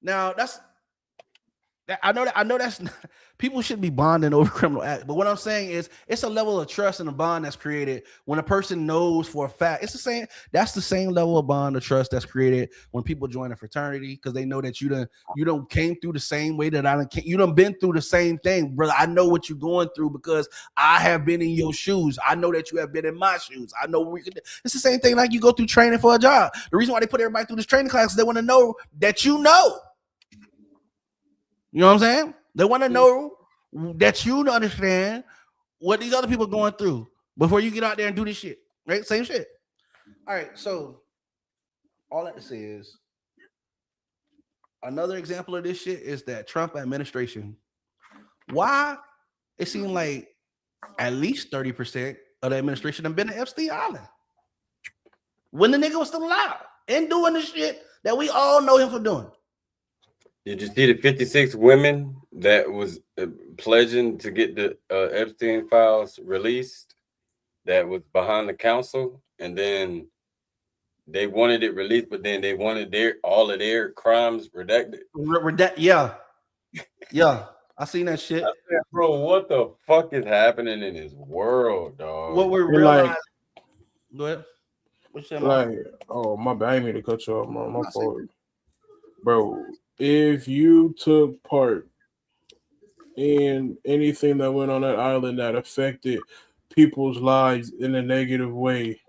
Now I know that's not, people should be bonding over criminal acts, but what I'm saying is it's a level of trust and a bond that's created when a person knows for a fact. That's the same level of bond of trust that's created when people join a fraternity because they know that you done came through the same way that you done been through the same thing, brother. I know what you're going through because I have been in your shoes. I know that you have been in my shoes. I know it's the same thing like you go through training for a job. The reason why they put everybody through this training class is they want to know that you know. You know what I'm saying? They want to know that you understand what these other people are going through before you get out there and do this shit. Right? Same shit. All right. So all that to say is another example of this shit is that Trump administration. Why it seemed like at least 30% of the administration have been to Epstein Island when the nigga was still alive and doing the shit that we all know him for doing. Did you see the 56 women that was pledging to get the Epstein files released that was behind the council, and then they wanted it released, but then they wanted all of their crimes redacted? Yeah. I seen that shit. I said, bro, what the fuck is happening in this world, dog? What we're realizing. Go ahead. What's that like? Oh, my bad. I didn't mean to cut you off. My fault. Bro, if you took part in anything that went on that island that affected people's lives in a negative way,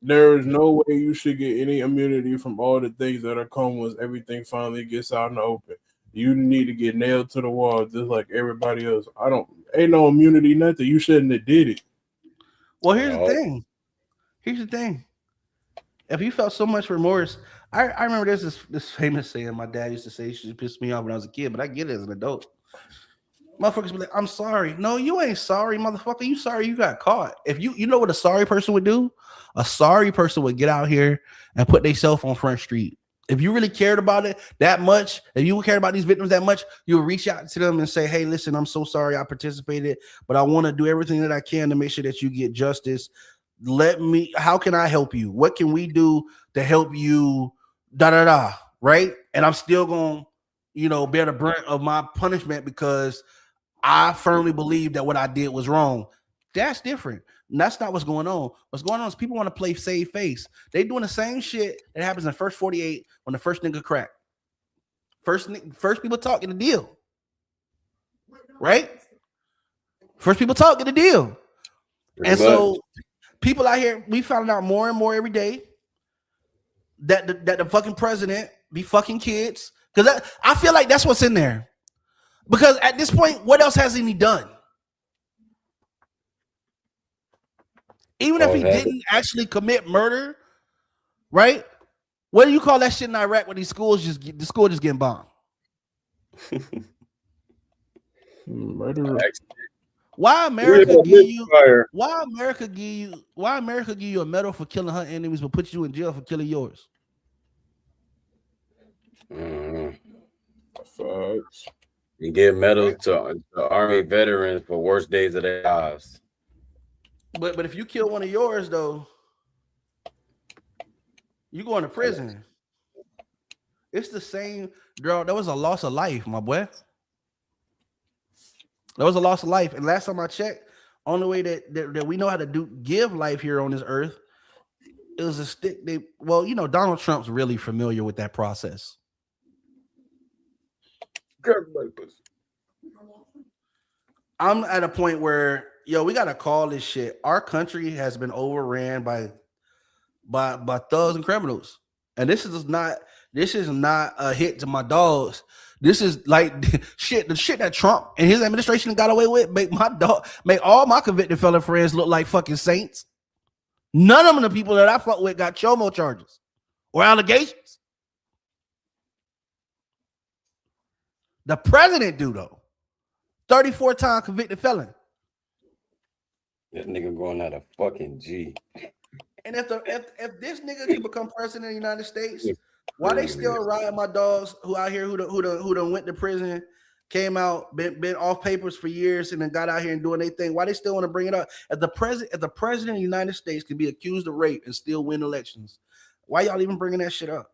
there is no way you should get any immunity from all the things that are coming once everything finally gets out in the open. You need to get nailed to the wall just like everybody else. Ain't no immunity, nothing. You shouldn't have did it. Well, here's the thing. If you felt so much remorse, I remember there's this famous saying my dad used to say. She pissed me off when I was a kid, but I get it as an adult. Motherfuckers be like, I'm sorry. No, you ain't sorry, motherfucker. You sorry you got caught. If you know what a sorry person would do? A sorry person would get out here and put themselves on Front Street. If you really cared about it that much, if you cared about these victims that much, you would reach out to them and say, hey, listen, I'm so sorry I participated, but I want to do everything that I can to make sure that you get justice. How can I help you? What can we do to help you? Right? And I'm still going to, bear the brunt of my punishment because I firmly believe that what I did was wrong. That's different. And that's not what's going on. What's going on is people want to play save face. They doing the same shit that happens in the first 48 when the first nigga cracked. First people talking the deal. Right? First people talking the deal. And so people out here, we found out more and more every day that the fucking president be fucking kids. Because I feel like that's what's in there. Because at this point, what else hasn't he done? Even if he didn't actually commit murder, right? What do you call that shit in Iraq when the school just getting bombed? Murder. Why America give you a medal for killing her enemies but put you in jail for killing yours? Facts. You give medals to Army veterans for worst days of their lives. But if you kill one of yours, though, you going to prison. It's the same, girl. That was a loss of life, my boy. That was a loss of life. And last time I checked, only way that we know how to give life here on this earth, it was a stick. Donald Trump's really familiar with that process. I'm at a point where, we gotta call this shit. Our country has been overran by thugs and criminals, and this is not a hit to my dogs. This is like the shit that Trump and his administration got away with. Make all my convicted felon friends look like fucking saints. None of them, the people that I fuck with, got chomo charges or allegations. The president do though. 34-time convicted felon. That nigga going out of fucking G. And if this nigga can become president of the United States, why they still riding my dogs who out here who done went to prison, came out, been off papers for years, and then got out here and doing their thing? Why they still want to bring it up? If the president of the United States can be accused of rape and still win elections, why y'all even bringing that shit up?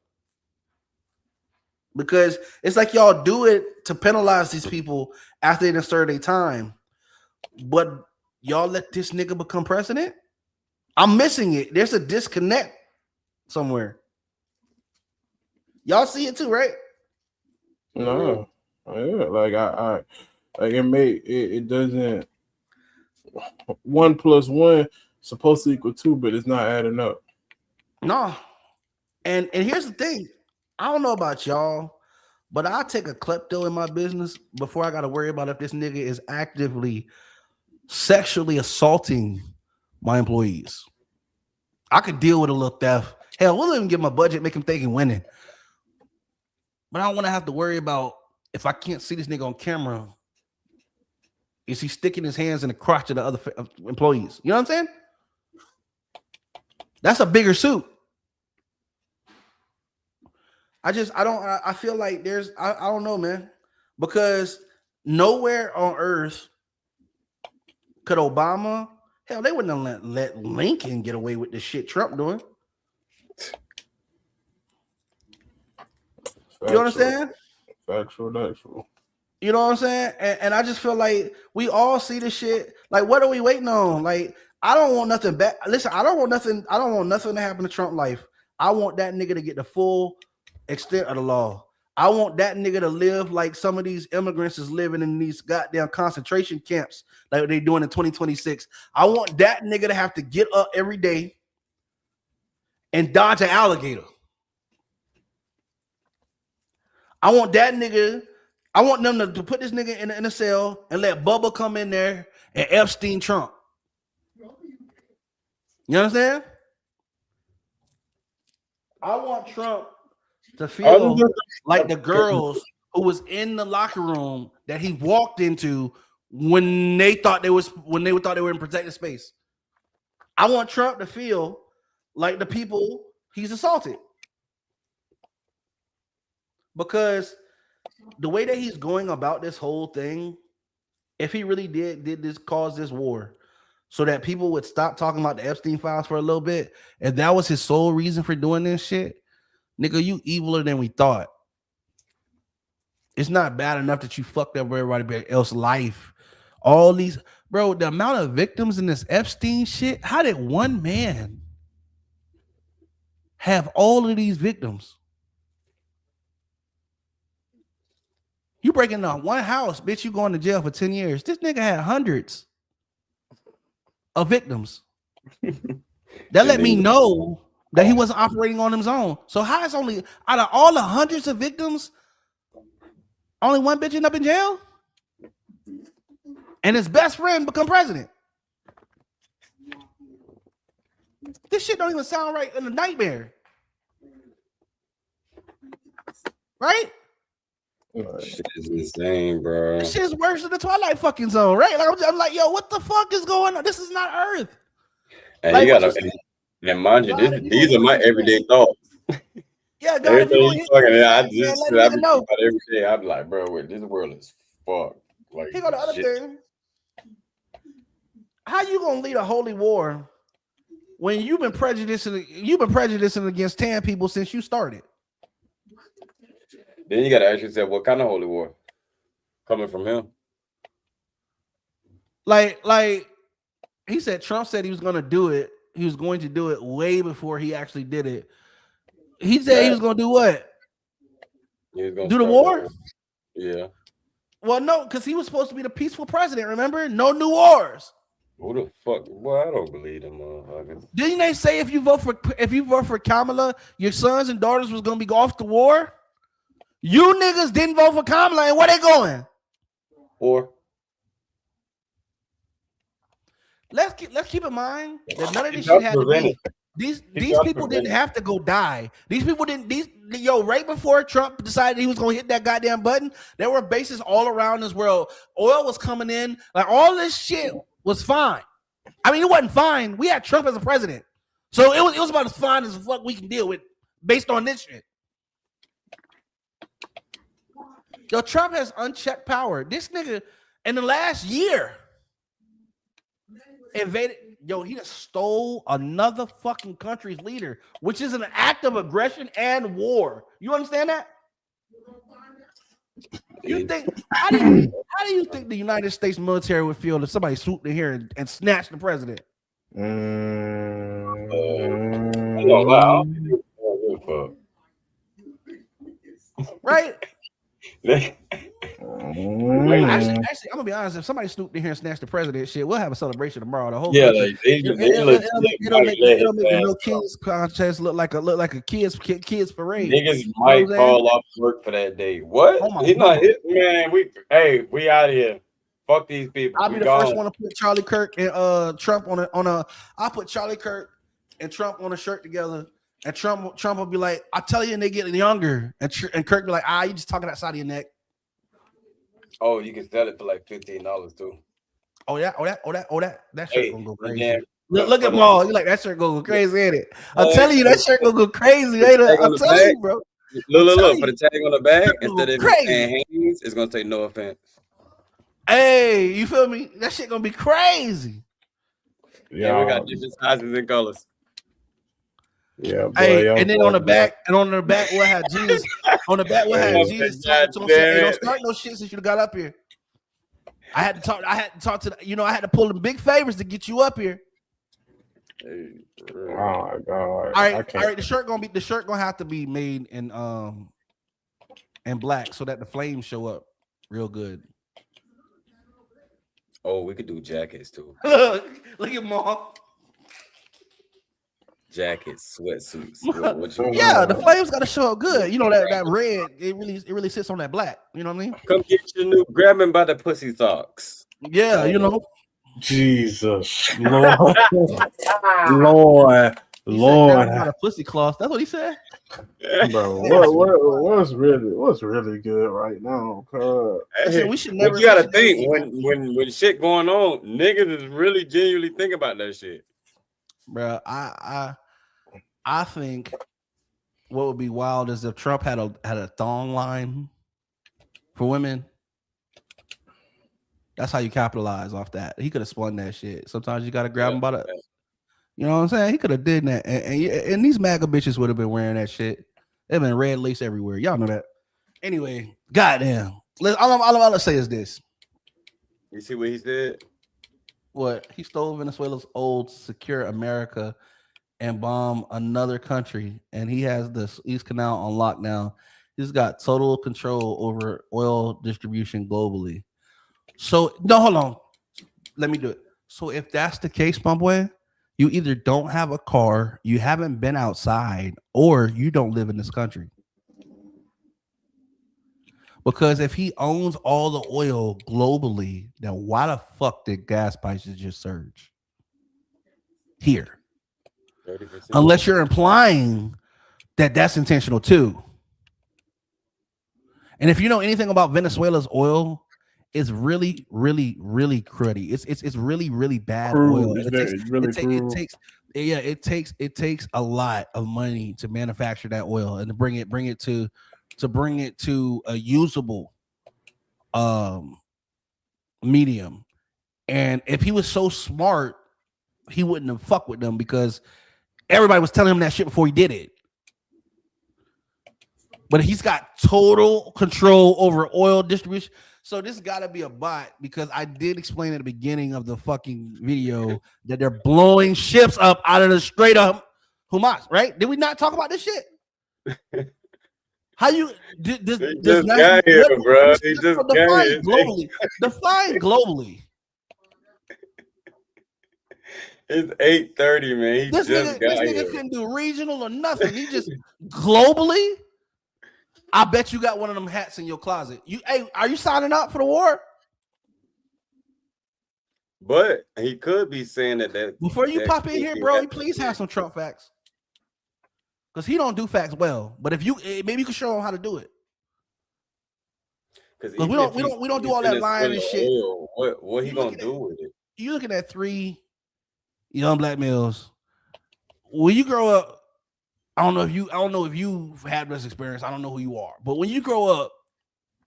Because it's like y'all do it to penalize these people after they done served their time, but y'all let this nigga become president? I'm missing it. There's a disconnect somewhere. Y'all see it too, right? No, yeah, like I like it doesn't. 1 + 1 supposed to equal 2, but it's not adding up. No, and here's the thing. I don't know about y'all, but I'll take a klepto in my business before I got to worry about if this nigga is actively sexually assaulting my employees. I could deal with a little theft. Hell, we'll even give him a budget, make him think he's winning. But I don't want to have to worry about if I can't see this nigga on camera. Is he sticking his hands in the crotch of the other employees? You know what I'm saying? That's a bigger suit. I feel like I don't know, man, because nowhere on earth could Obama, hell, they wouldn't have let Lincoln get away with the shit Trump doing. Factual. You understand? Factual. You know what I'm saying? And I just feel like we all see this shit. Like, what are we waiting on? Like, I don't want nothing back. Listen, I don't want nothing to happen to Trump life. I want that nigga to get the full extent of the law. I want that nigga to live like some of these immigrants is living in these goddamn concentration camps like they doing in 2026. I want that nigga to have to get up every day and dodge an alligator. I want them to put this nigga in a cell and let Bubba come in there and Epstein Trump. You understand? I want Trump to feel like the girls who was in the locker room that he walked into when they thought they were in protected space. I want Trump to feel like the people he's assaulted, because the way that he's going about this whole thing, if he really did this cause this war so that people would stop talking about the Epstein files for a little bit, if that was his sole reason for doing this shit, nigga, you eviler than we thought. It's not bad enough that you fucked up everybody else's life. All these, bro, the amount of victims in this Epstein shit, how did one man have all of these victims? You breaking down one house, bitch, you going to jail for 10 years. This nigga had hundreds of victims. That let me know that he wasn't operating on his own. So how is only, out of all the hundreds of victims, only one bitch end up in jail? And his best friend become president? This shit don't even sound right in a nightmare. Right? Shit is insane, bro. This shit is worse than the Twilight fucking zone, right? Like I'm like, yo, what the fuck is going on? This is not Earth. And like, you gotta, and mind you, these are my everyday thoughts. Yeah, God, Everything you talking, I man, just let I me be know. about every day. I'm like, bro, wait, this world is fucked. Like, Here go the other shit. thing. How you gonna lead a holy war when you've been prejudicing against 10 people since you started? Then you gotta ask yourself, what kind of holy war coming from him? Like he said, Trump said he was gonna do it. He was going to do it way before he actually did it. He said he was gonna do what? He was gonna Do the start war? Yeah. Well, no, because he was supposed to be the peaceful president. Remember, no new wars. Who the fuck? Boy, I don't believe them motherfuckers. Didn't they say if you vote for Kamala, your sons and daughters was gonna be off the war? You niggas didn't vote for Kamala, and where they going? Or Let's keep in mind that none of this shit had to be. These people didn't have to go die. These people didn't. Right before Trump decided he was gonna hit that goddamn button, there were bases all around this world. Oil was coming in. Like all this shit was fine. I mean, it wasn't fine. We had Trump as a president, so it was about as fine as fuck we can deal with based on this shit. Yo, Trump has unchecked power. This nigga in the last year invaded. Yo, he just stole another fucking country's leader, which is an act of aggression and war. You understand that? You think how do you think the United States military would feel if somebody swooped in here and snatched the president? I don't know. Right? Mm. Actually, I'm gonna be honest. If somebody snooped in here and snatched the president, shit, we'll have a celebration tomorrow. The whole Yeah, country. like they It'll make the no kings contest look like a kids parade. Niggas might call off work for that day. What? Oh He's not hit, man. We out of here. Fuck these people. I'll be the first one to put Charlie Kirk and Trump on a. I'll put Charlie Kirk and Trump on a shirt together, and Trump will be like, "I tell you," and they get younger, and Kirk be like, you just talking outside of your neck." Oh, you can sell it for like $15 too. That shirt gonna go crazy. Damn. Look at Maul. You like that shirt gonna go crazy, ain't it? I'm telling you, that shirt gonna go crazy, ain't it? I'm telling you, bro. Look, for the tag on the back, instead of saying Haynes, it's gonna say no offense. Hey, you feel me? That shit gonna be crazy. Yeah, we got different sizes and colors. Yeah, boy, hey, and then on the back we'll have Jesus. On the back we'll have Jesus. Hey, don't start no shit since you got up here. I had to talk to I had to pull them big favors to get you up here. Hey, oh my god! All right. The shirt gonna have to be made in black so that the flames show up real good. Oh, we could do jackets too. Look at Mom. Jackets, sweatsuits. Yeah, the flames got to show up good. You know that red, it really sits on that black. You know what I mean? Come get your new grabbing by the pussy socks. Yeah, you know. Jesus, Lord, Lord, He Lord, said, "Grab by the pussy cloth." That's what he said. bro, what's really good right now? Listen, we should But never. you gotta we should never think when shit going on, niggas is really genuinely think about that shit. bro. I think what would be wild is if Trump had a thong line for women. That's how you capitalize off that. He could have spun that shit. Sometimes you got to grab him by the. You know what I'm saying? He could have did that, and these MAGA bitches would have been wearing that shit. They've been red lace everywhere. Y'all know that. Anyway, goddamn. All I'm say is this. You see what he said? What he stole Venezuela's oil to secure America and bomb another country, and he has the East Canal on lockdown. He's got total control over oil distribution globally. So no, hold on. Let me do it. So if that's the case, my boy, you either don't have a car, you haven't been outside, or you don't live in this country. Because if he owns all the oil globally, then why the fuck did gas prices just surge here? 30%. Unless you're implying that that's intentional too. And if you know anything about Venezuela's oil, it's really, really, really cruddy. It's really, really bad oil. And it takes a lot of money to manufacture that oil and to bring it to a usable medium. And if he was so smart, he wouldn't have fucked with them because everybody was telling him that shit before he did it. But he's got total control over oil distribution. So this got to be a bot because I did explain at the beginning of the fucking video that they're blowing ships up out of the Strait of Hamas, right? Did we not talk about this shit? How you He just got here, bro. He just got here. Globally. Define globally. It's 8:30, man. He This just got nigga here. couldn't do regional or nothing. He just globally. I bet you got one of them hats in your closet. Are you signing up for the war? But he could be saying that Before you pop in here, bro, please have some Trump facts. Because he don't do facts well. But if you maybe you can show him how to do it. Because we don't do all that lying and shit. What he gonna do with it? You looking at 3 young black males. When you grow up, I don't know if you've had this experience. I don't know who you are. But when you grow up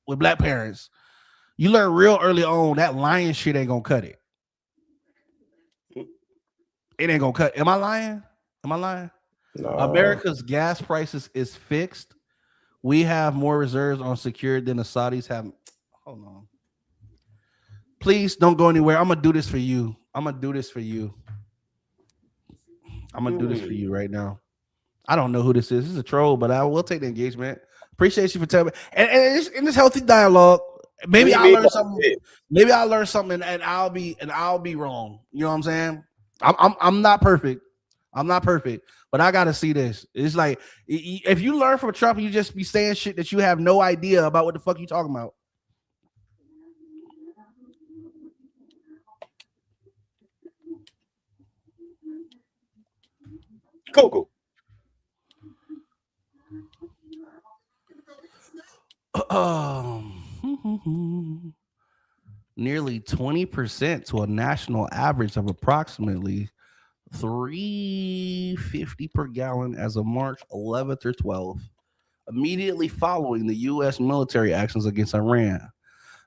with black parents, you learn real early on that lying shit ain't gonna cut it. It ain't gonna cut. Am I lying? No. America's gas prices is fixed. We have more reserves on secured than the Saudis have. Hold on. Please don't go anywhere. I'm gonna do this for you. I'm gonna do this for you right now. I don't know who this is. This is a troll, but I will take the engagement. Appreciate you for telling me. And in this healthy dialogue, maybe I'll learn something. Maybe I'll learn something, and I'll be wrong. You know what I'm saying? I'm not perfect. But I gotta see this. It's like if you learn from Trump, you just be saying shit that you have no idea about what the fuck you talking about. Coco. Nearly 20% to a national average of approximately $3.50 per gallon as of March 11th or 12th, immediately following the U.S. military actions against Iran.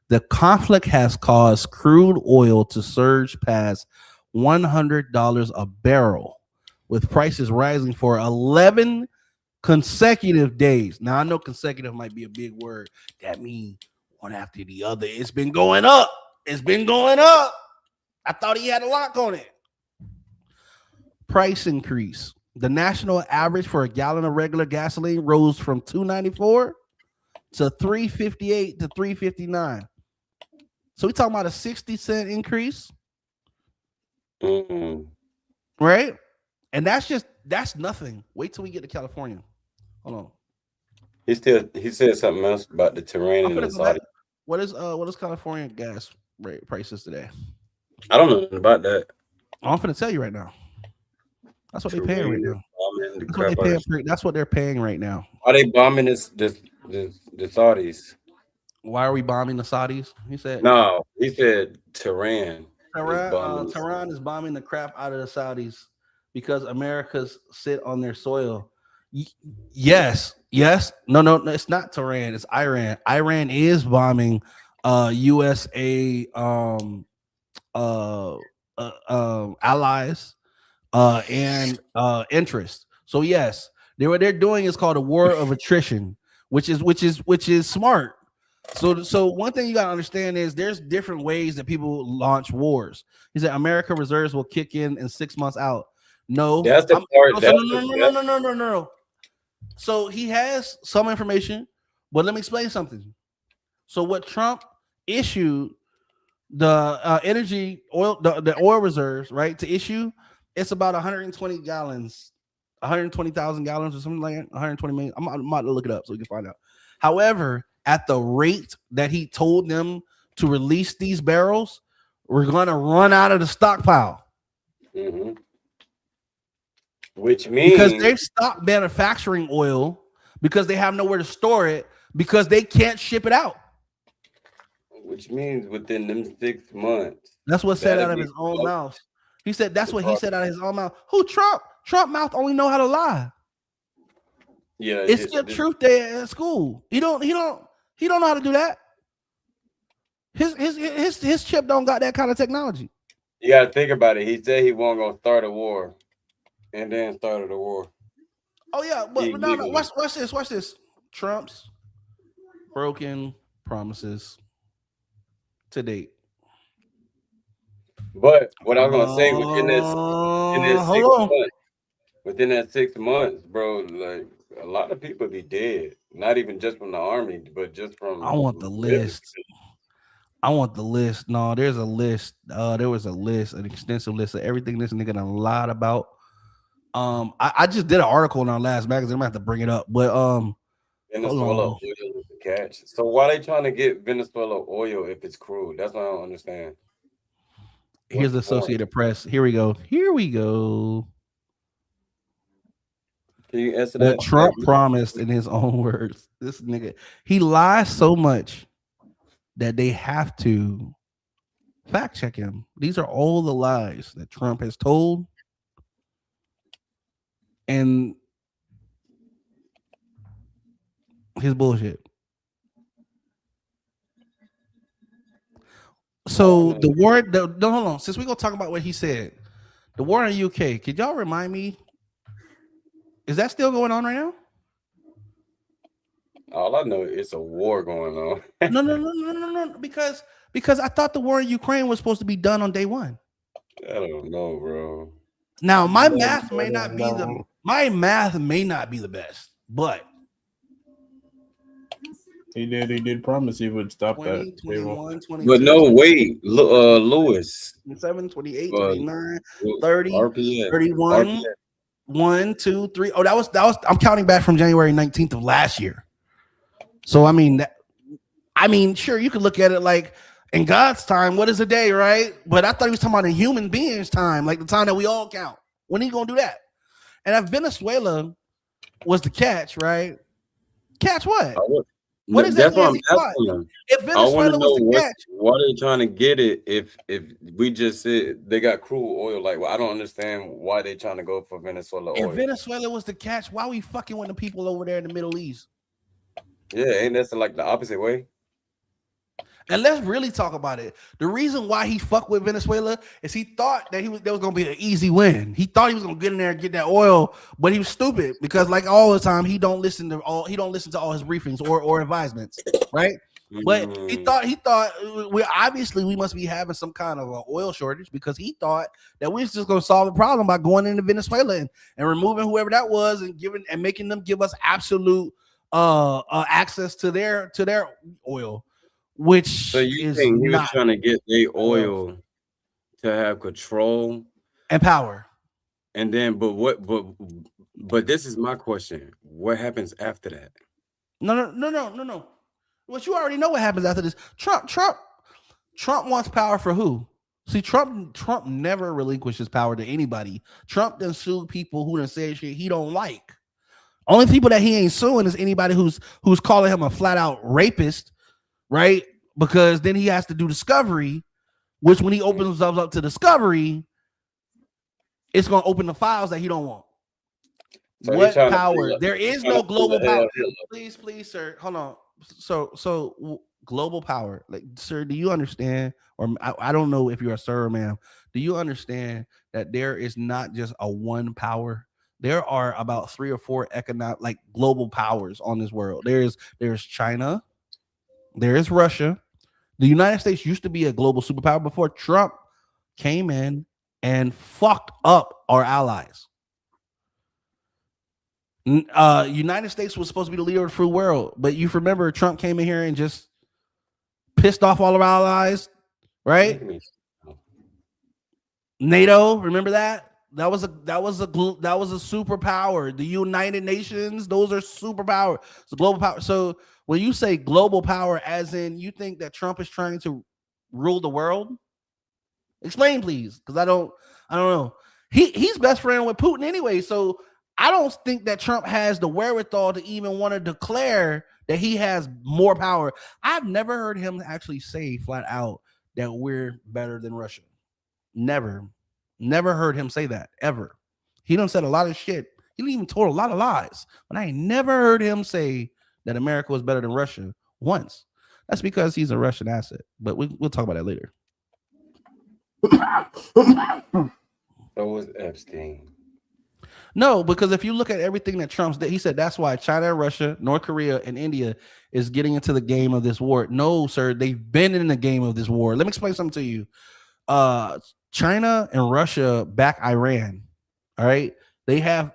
The conflict has caused crude oil to surge past $100 a barrel, with prices rising for 11 consecutive days. Now, I know consecutive might be a big word. That means one after the other. It's been going up. I thought he had a lock on it. Price increase. The national average for a gallon of regular gasoline rose from $2.94 to $3.58 to $3.59. So we talking about a 60-cent increase, right? And that's nothing. Wait till we get to California. Hold on. He said something else about the terrain and the Saudi. What is California gas rate prices today? I don't know about that. I'm finna tell you right now. That's what they're paying right now. Bombing the That's what crap they out of- paying. That's what they're paying right now. Are they bombing the Saudis? Why are we bombing the Saudis? He said. No, he said Tehran. Tehran is bombing the crap out of the Saudis because America's sit on their soil. Yes. No, it's not Tehran. It's Iran. Iran is bombing USA allies and interests. So yes, what they're doing is called a war of attrition, which is smart. So one thing you gotta understand is there's different ways that people launch wars. He said America reserves will kick in 6 months out. No, That's the part. No. So he has some information, but let me explain something. So what Trump issued the energy oil, the oil reserves, right? To issue, it's about 120 gallons, 120,000 gallons or something like that. 120 million. I'm about to look it up so we can find out. However, at the rate that he told them to release these barrels, we're gonna run out of the stockpile. Mm-hmm. Which means because they've stopped manufacturing oil because they have nowhere to store it because they can't ship it out. Which means within them 6 months. That's what said out of his own mouth. He said that's what he said out of his own mouth. Who Trump? Trump mouth only know how to lie. Yeah, it's still truth there at school. He don't know how to do that. His chip don't got that kind of technology. You gotta think about it. He said he wasn't gonna start a war, and then started a war. Oh yeah, but no. Watch this. Trump's broken promises to date. But what I was gonna say within that 6 months, bro, like a lot of people be dead. Not even just from the army, but just from. I want the list. No, there's a list. There was a list, an extensive list of everything this nigga done lied about. I just did an article in our last magazine. I'm gonna have to bring it up, but Venezuela oil is the catch. So why they trying to get Venezuela oil if it's crude? That's what I don't understand. Here's the Associated Press. Here we go. Can you answer that? What Trump promised in his own words. This nigga, he lies so much that they have to fact check him. These are all the lies that Trump has told. And his bullshit. So the war, hold on. Since we're gonna talk about what he said, the war in the UK, could y'all remind me? Is that still going on right now? All I know is a war going on. No. Because I thought the war in Ukraine was supposed to be done on day one. I don't know, bro. Now my math may not be the best, but he did promise he would stop 20, that. 21, 22, But no, wait, Lewis. 27, 28, 29, 30, RPS. 31, RPS. 1, 2, 3. Oh, that was I'm counting back from January 19th of last year. So I mean, sure, you could look at it like in God's time, what is a day, right? But I thought he was talking about in human beings' time, like the time that we all count. When are you gonna do that? And if Venezuela was the catch, right? Catch what? What is that? That's what I'm asking them. If Venezuela was the catch, why are they trying to get it if we just said they got crude oil? Like, well, I don't understand why they trying to go for Venezuela oil. If Venezuela was the catch, why we fucking with the people over there in the Middle East? Yeah, ain't that like the opposite way? And let's really talk about it. The reason why he fucked with Venezuela is he thought that there was gonna be an easy win. He thought he was gonna get in there and get that oil, but he was stupid because, like all the time, he don't listen to all his briefings or advisements, right? But he thought we must be having some kind of an oil shortage because he thought that we was just gonna solve the problem by going into Venezuela and removing whoever that was and making them give us absolute access to their oil. Which so you think he was trying to get their oil to have control and power, and then but this is my question: what happens after that? No. What you already know what happens after this. Trump wants power for who? See, Trump never relinquishes power to anybody. Trump done sued people who done said shit he don't like. Only people that he ain't suing is anybody who's calling him a flat out rapist, right? Because then he has to do discovery, which when he opens himself up to discovery, it's gonna open the files that he don't want. So what power? There is no global power. Please, sir, hold on. So global power, like, sir, do you understand? Or I don't know if you're a sir or ma'am. Do you understand that there is not just a one power? There are about 3 or 4 economic, like, global powers on this world. There's China, there is Russia. The United States used to be a global superpower before Trump came in and fucked up our allies. United States was supposed to be the leader of the free world, but you remember Trump came in here and just pissed off all of our allies, right? NATO, remember that? That was a superpower. The United Nations, those are superpower. It's a global power. So when you say global power, as in you think that Trump is trying to rule the world? Explain, please, because I don't know. He's best friend with Putin anyway, so I don't think that Trump has the wherewithal to even want to declare that he has more power. I've never heard him actually say flat out that we're better than Russia. Never heard him say that ever. He done said a lot of shit. He even told a lot of lies, but I ain't never heard him say that America was better than Russia once. That's because he's a Russian asset, but we'll talk about that later. So was Epstein. No, because if you look at everything that Trump's did, he said that's why China, Russia, North Korea, and India is getting into the game of this war. No, sir, they've been in the game of this war. Let me explain something to you. China and Russia back Iran. All right. They have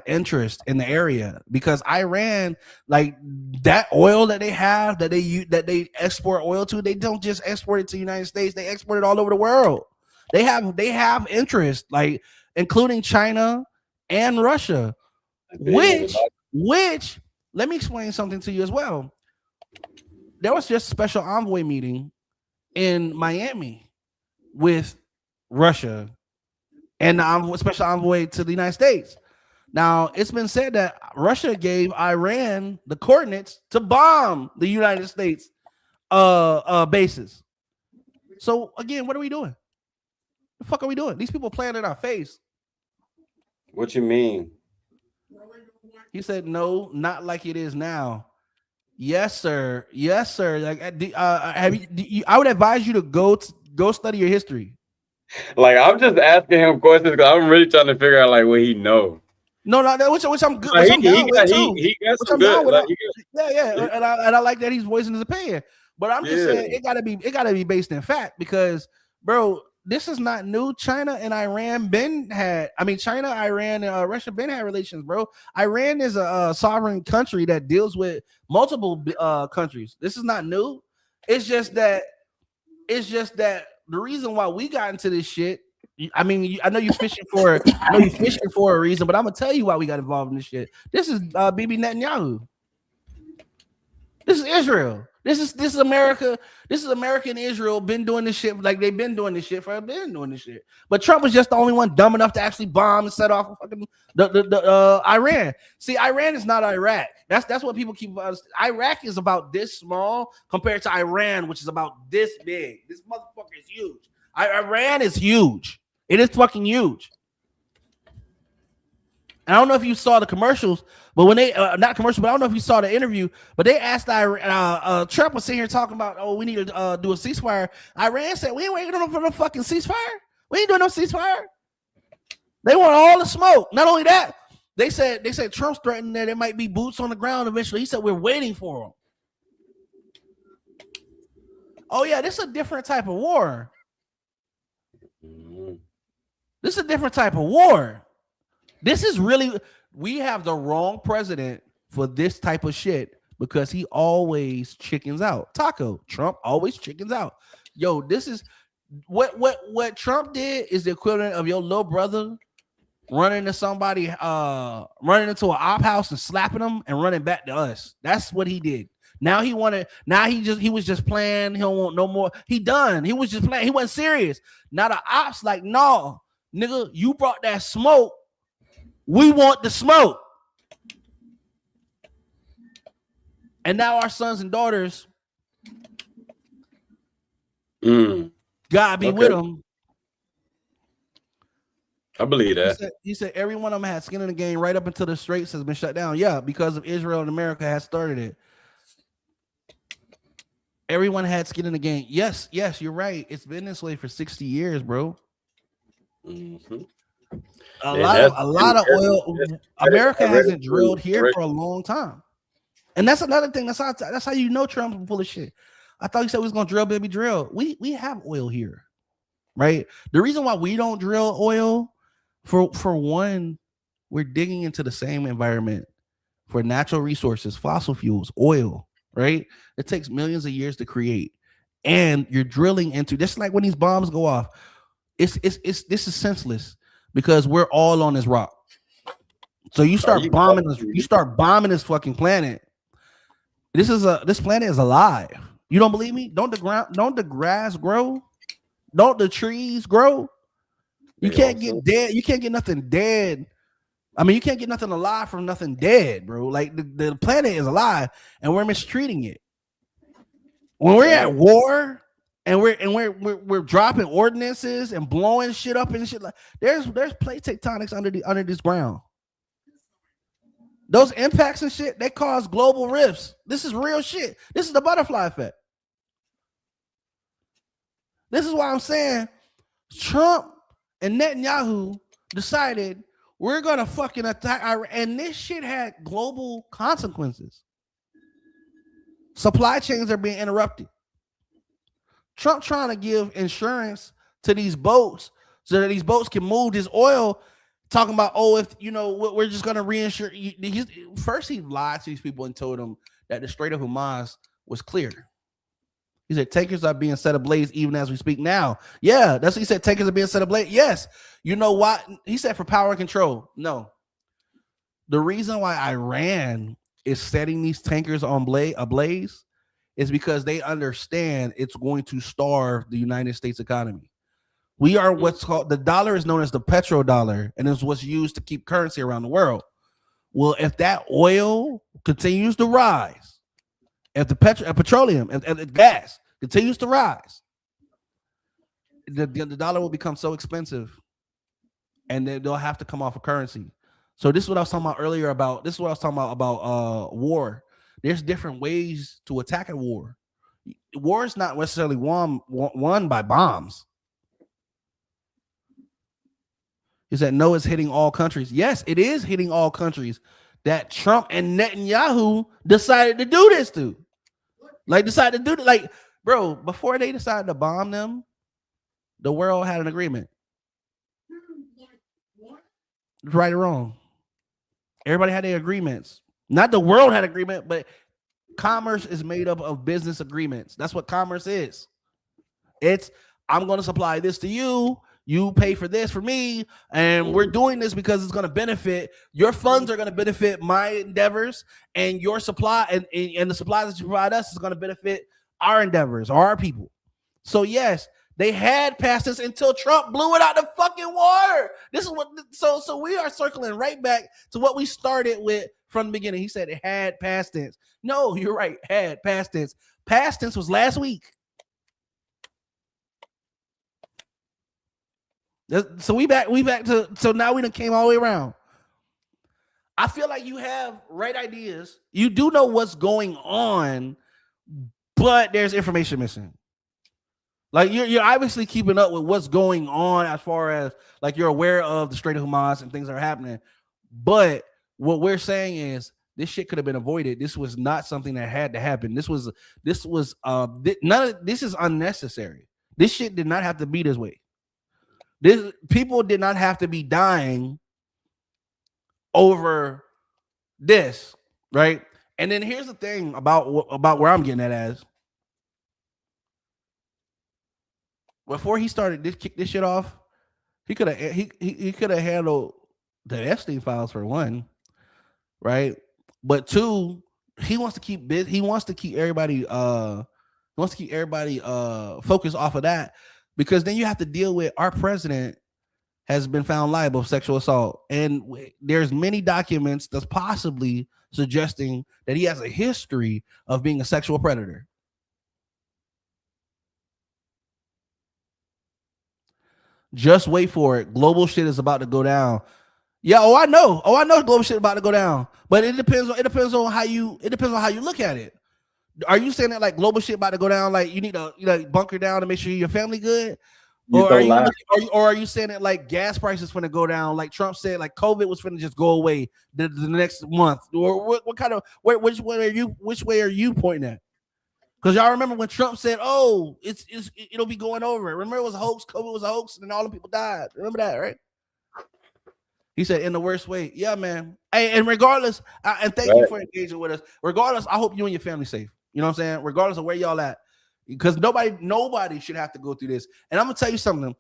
interest in the area because Iran, like that oil that they have, that they export oil to, they don't just export it to the United States, they export it all over the world. They have interest, like including China and Russia, which let me explain something to you as well. There was just a special envoy meeting in Miami with Russia and the special envoy to the United States. Now, it's been said that Russia gave Iran the coordinates to bomb the United States bases. So again, what are we doing? The fuck are we doing? These people playing in our face. What you mean? He said, no, not like it is now. Yes, sir. Yes, sir. Like, have you? I would advise you to go study your history. Like, I'm just asking him questions because I'm really trying to figure out like what he knows. No, which I'm good. Which I'm down with too. He got some good. Like, yeah. And I like that he's voicing his opinion. But I'm just saying it gotta be based in fact because, bro, this is not new. China and Iran China, Iran, and Russia been had relations, bro. Iran is a sovereign country that deals with multiple countries. This is not new. It's just that the reason why we got into this shit. I mean, I know you're fishing for a reason, but I'm gonna tell you why we got involved in this shit. This is Bibi Netanyahu. This is Israel. This is America. This is America and Israel been doing this shit like they've been doing this shit for been doing this shit. But Trump was just the only one dumb enough to actually bomb and set off fucking the Iran. See, Iran is not Iraq. That's what people keep. Iraq is about this small compared to Iran, which is about this big. This motherfucker is huge. Iran is huge. It is fucking huge. I don't know if you saw the commercials, but when they not commercial, but I don't know if you saw the interview, but they asked Trump was sitting here talking about, oh, we need to do a ceasefire. Iran said, we ain't waiting for no fucking ceasefire. We ain't doing no ceasefire. They want all the smoke. Not only that, they said Trump's threatening that there might be boots on the ground eventually. He said we're waiting for them. Oh yeah, this is a different type of war. This is a different type of war. This is really, we have the wrong president for this type of shit because he always chickens out. Trump always chickens out. Yo, this is what Trump did is the equivalent of your little brother running into somebody, running into an op house and slapping them and running back to us. That's what he did. Now he wanted. Now he was just playing. He don't want no more. He done. He was just playing. He wasn't serious. Now the ops like, no, nigga, you brought that smoke. We want the smoke. And now our sons and daughters gotta be with them. I believe that. He said every one of them had skin in the game right up until the Straits has been shut down. Yeah, because of Israel and America has started it. Everyone had skin in the game. Yes, you're right. It's been this way for 60 years, bro. Mm-hmm. A lot of oil. America hasn't drilled here for a long time. And that's another thing. That's how you know Trump's full of shit. I thought he said we was gonna drill, baby, drill. We have oil here, right? The reason why we don't drill oil, for one, we're digging into the same environment for natural resources, fossil fuels, oil, right? It takes millions of years to create, and you're drilling into just like when these bombs go off. This is senseless because we're all on this rock. So you start bombing this. You start bombing this fucking planet. This planet is alive. You don't believe me? Don't the grass grow? Don't the trees grow? You can't get dead. You can't get nothing dead. I mean, you can't get nothing alive from nothing dead, bro. Like the planet is alive, and we're mistreating it. When we're at war, and we're dropping ordinances and blowing shit up and shit, like there's plate tectonics under this ground. Those impacts and shit, they cause global rifts. This is real shit. This is the butterfly effect. This is why I'm saying Trump and Netanyahu decided we're gonna fucking attack Iran, and this shit had global consequences. Supply chains are being interrupted. Trump trying to give insurance to these boats so that these boats can move this oil. Talking about, if you know, we're just gonna reinsure. First, he lied to these people and told them that the Strait of Hormuz was clear. He said tankers are being set ablaze even as we speak now. Yeah, that's what he said. Tankers are being set ablaze. Yes, you know why? He said for power and control. No, the reason why Iran is setting these tankers on ablaze is because they understand it's going to starve the United States economy. We are what's called, the dollar is known as the petrodollar, and it's what's used to keep currency around the world. Well, if that oil continues to rise, if the petroleum and the gas continues to rise, the dollar will become so expensive, and then they'll have to come off of currency. So this is what I was talking about earlier about. This is what I was talking about war. There's different ways to attack a war. War is not necessarily won by bombs. He said, no, it's hitting all countries. Yes, it is hitting all countries that Trump and Netanyahu decided to do this to. Like, bro, before they decided to bomb them, the world had an agreement. Right or wrong. Everybody had their agreements. Not the world had agreement, but commerce is made up of business agreements. That's what commerce is. It's, I'm going to supply this to you. You pay for this for me, and we're doing this because it's going to benefit your funds are going to benefit my endeavors, and your supply and the supplies that you provide us is going to benefit our endeavors or our people. So yes, they had past this until Trump blew it out the fucking water. This is what. So we are circling right back to what we started with from the beginning. He said it had past tense. No, you're right. Had past tense. Past tense was last week. So we back to, so now we done came all the way around. I feel like you have right ideas. You do know what's going on, but there's information missing. Like you're obviously keeping up with what's going on as far as like you're aware of the Strait of Hormuz and things that are happening. But what we're saying is this shit could have been avoided. This was not something that had to happen. This is unnecessary. This shit did not have to be this way. This people did not have to be dying over this, right? And then here's the thing about where I'm getting at as before he started this kick this shit off, he could have handled the Epstein files for one, right? But two, he wants to keep everybody focused off of that, because then you have to deal with our president has been found liable of sexual assault, and there's many documents that's possibly suggesting that he has a history of being a sexual predator. Just wait for it. Global shit is about to go down. Yeah, I know global shit about to go down. But it depends on how you look at it. Are you saying that like global shit about to go down, like you need to bunker down to make sure your family good? Or are you saying that like gas prices finna go down, like Trump said, like COVID was finna just go away the next month? Or what kind of which way are you pointing at? Because y'all remember when Trump said, "Oh, it'll be going over." Remember it was a hoax. COVID was a hoax, and then all the people died. Remember that, right? He said in the worst way. Yeah, man. Hey, and regardless, and thank you for engaging with us. Regardless, I hope you and your family safe. You know what I'm saying? Regardless of where y'all at, because nobody should have to go through this. And I'm gonna tell you something.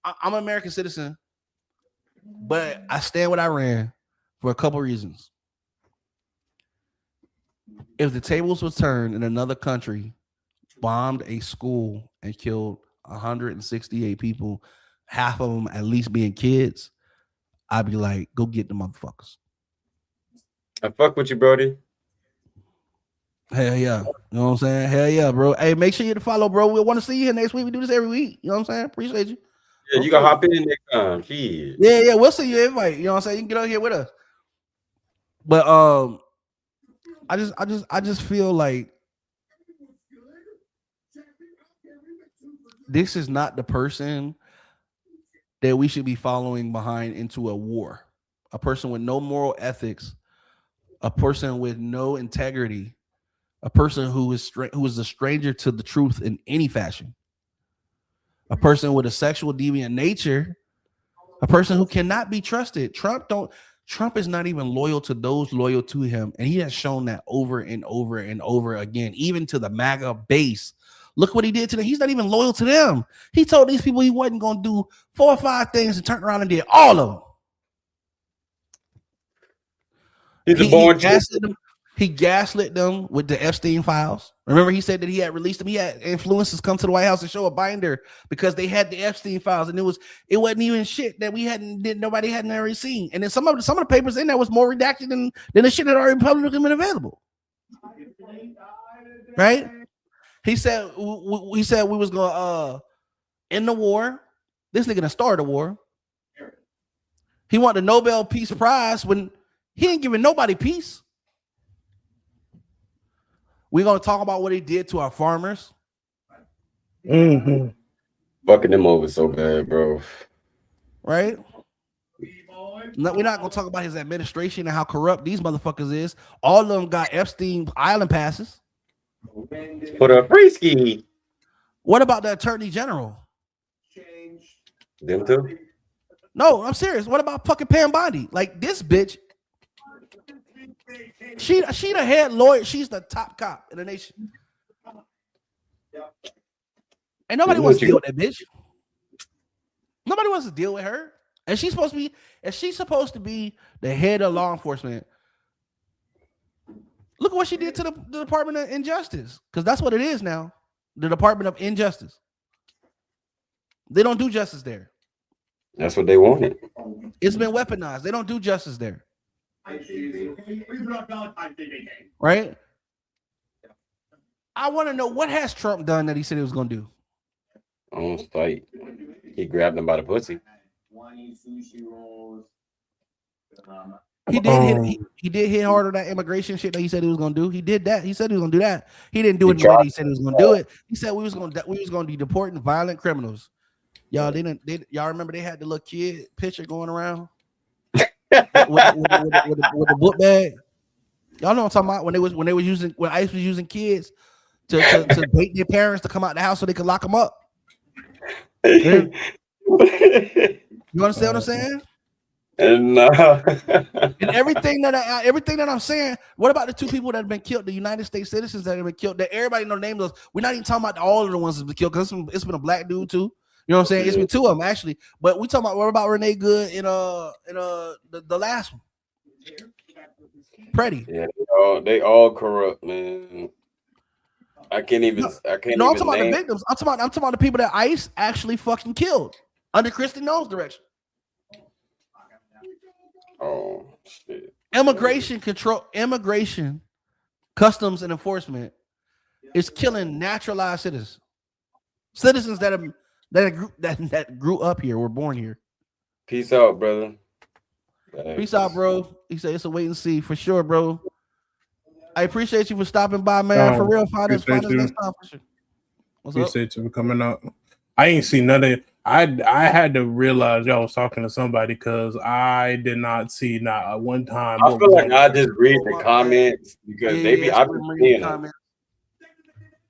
I'm an American citizen, but I stand with Iran for a couple reasons. If the tables were turned and another country bombed a school and killed 168 people, half of them at least being kids, I'd be like, go get the motherfuckers. I fuck with you, Brody. Hell yeah. You know what I'm saying? Hell yeah, bro. Hey, make sure you follow, bro. We want to see you here next week. We do this every week. You know what I'm saying? Appreciate you. Yeah, you can hop in next time. Jeez. Yeah, we'll see you invite. You know what I'm saying? You can get on here with us. But I just feel like this is not the person that we should be following behind into a war. A person with no moral ethics, a person with no integrity, a person who is a stranger to the truth in any fashion, a person with a sexual deviant nature, a person who cannot be trusted. Trump is not even loyal to those loyal to him, and he has shown that over and over and over again, even to the MAGA base. Look what he did to them. He's not even loyal to them. He told these people he wasn't going to do 4 or 5 things and turned around and did all of them. He gaslit them with the Epstein files. Remember, he said that he had released them. He had influencers come to the White House and show a binder because they had the Epstein files, and it wasn't even shit that nobody hadn't already seen. And then some of the papers in there was more redacted than the shit that already publicly been available. Right? He said we was gonna end the war. This nigga done started a war. He wanted the Nobel Peace Prize when he ain't giving nobody peace. We're gonna talk about what he did to our farmers. Mm-hmm. Fucking them over so bad, bro. Right? We're not gonna talk about his administration and how corrupt these motherfuckers is. All of them got Epstein Island passes. Put a free ski. What about the Attorney General? Them too? No, I'm serious. What about fucking Pam Bondi? Like this bitch. She the head lawyer. She's the top cop in the nation. And nobody wants to deal with that bitch. Nobody wants to deal with her. And she's supposed to be the head of law enforcement. Look at what she did to the Department of Injustice. Because that's what it is now. The Department of Injustice. They don't do justice there. That's what they wanted. It's been weaponized. They don't do justice there. Right? I want to know, what has Trump done that he said he was going to do? On site. He grabbed him by the pussy. He did hit hard on that immigration shit that he said he was gonna do. He did that. He said he was gonna do that. He didn't do it in the way that he said he was gonna do it. He said we was gonna be deporting violent criminals. Y'all y'all remember they had the little kid picture going around with the book bag. Y'all know what I'm talking about, when ICE was using kids to bait their parents to come out the house so they could lock them up. You understand what I'm saying? And and everything that I'm saying, what about the 2 people that have been killed, the United States citizens that have been killed, that everybody know the names of? We're not even talking about all of the ones that have been killed, because it's been a black dude too. You know what I'm saying? It's been 2 of them actually. But we talking about, what about Renee Good in the last one? Pretty. Yeah, Oh, they all corrupt, man. I can't even. No, I can't no, I'm even talking about the name. victims. I'm talking about the people that ICE actually fucking killed under Kristi Noem's direction. Oh shit. Immigration control, immigration, customs and enforcement is killing naturalized citizens that grew up here, were born here. Peace out, brother. Peace out, bro. He said it's a wait and see for sure, bro. I appreciate you for stopping by, man. For real, find us next time for sure. What's up? Appreciate you for coming out. I ain't seen none of. I had to realize y'all was talking to somebody because I did not see not one time. I feel like I just read the comments because they be. I've been seeing them.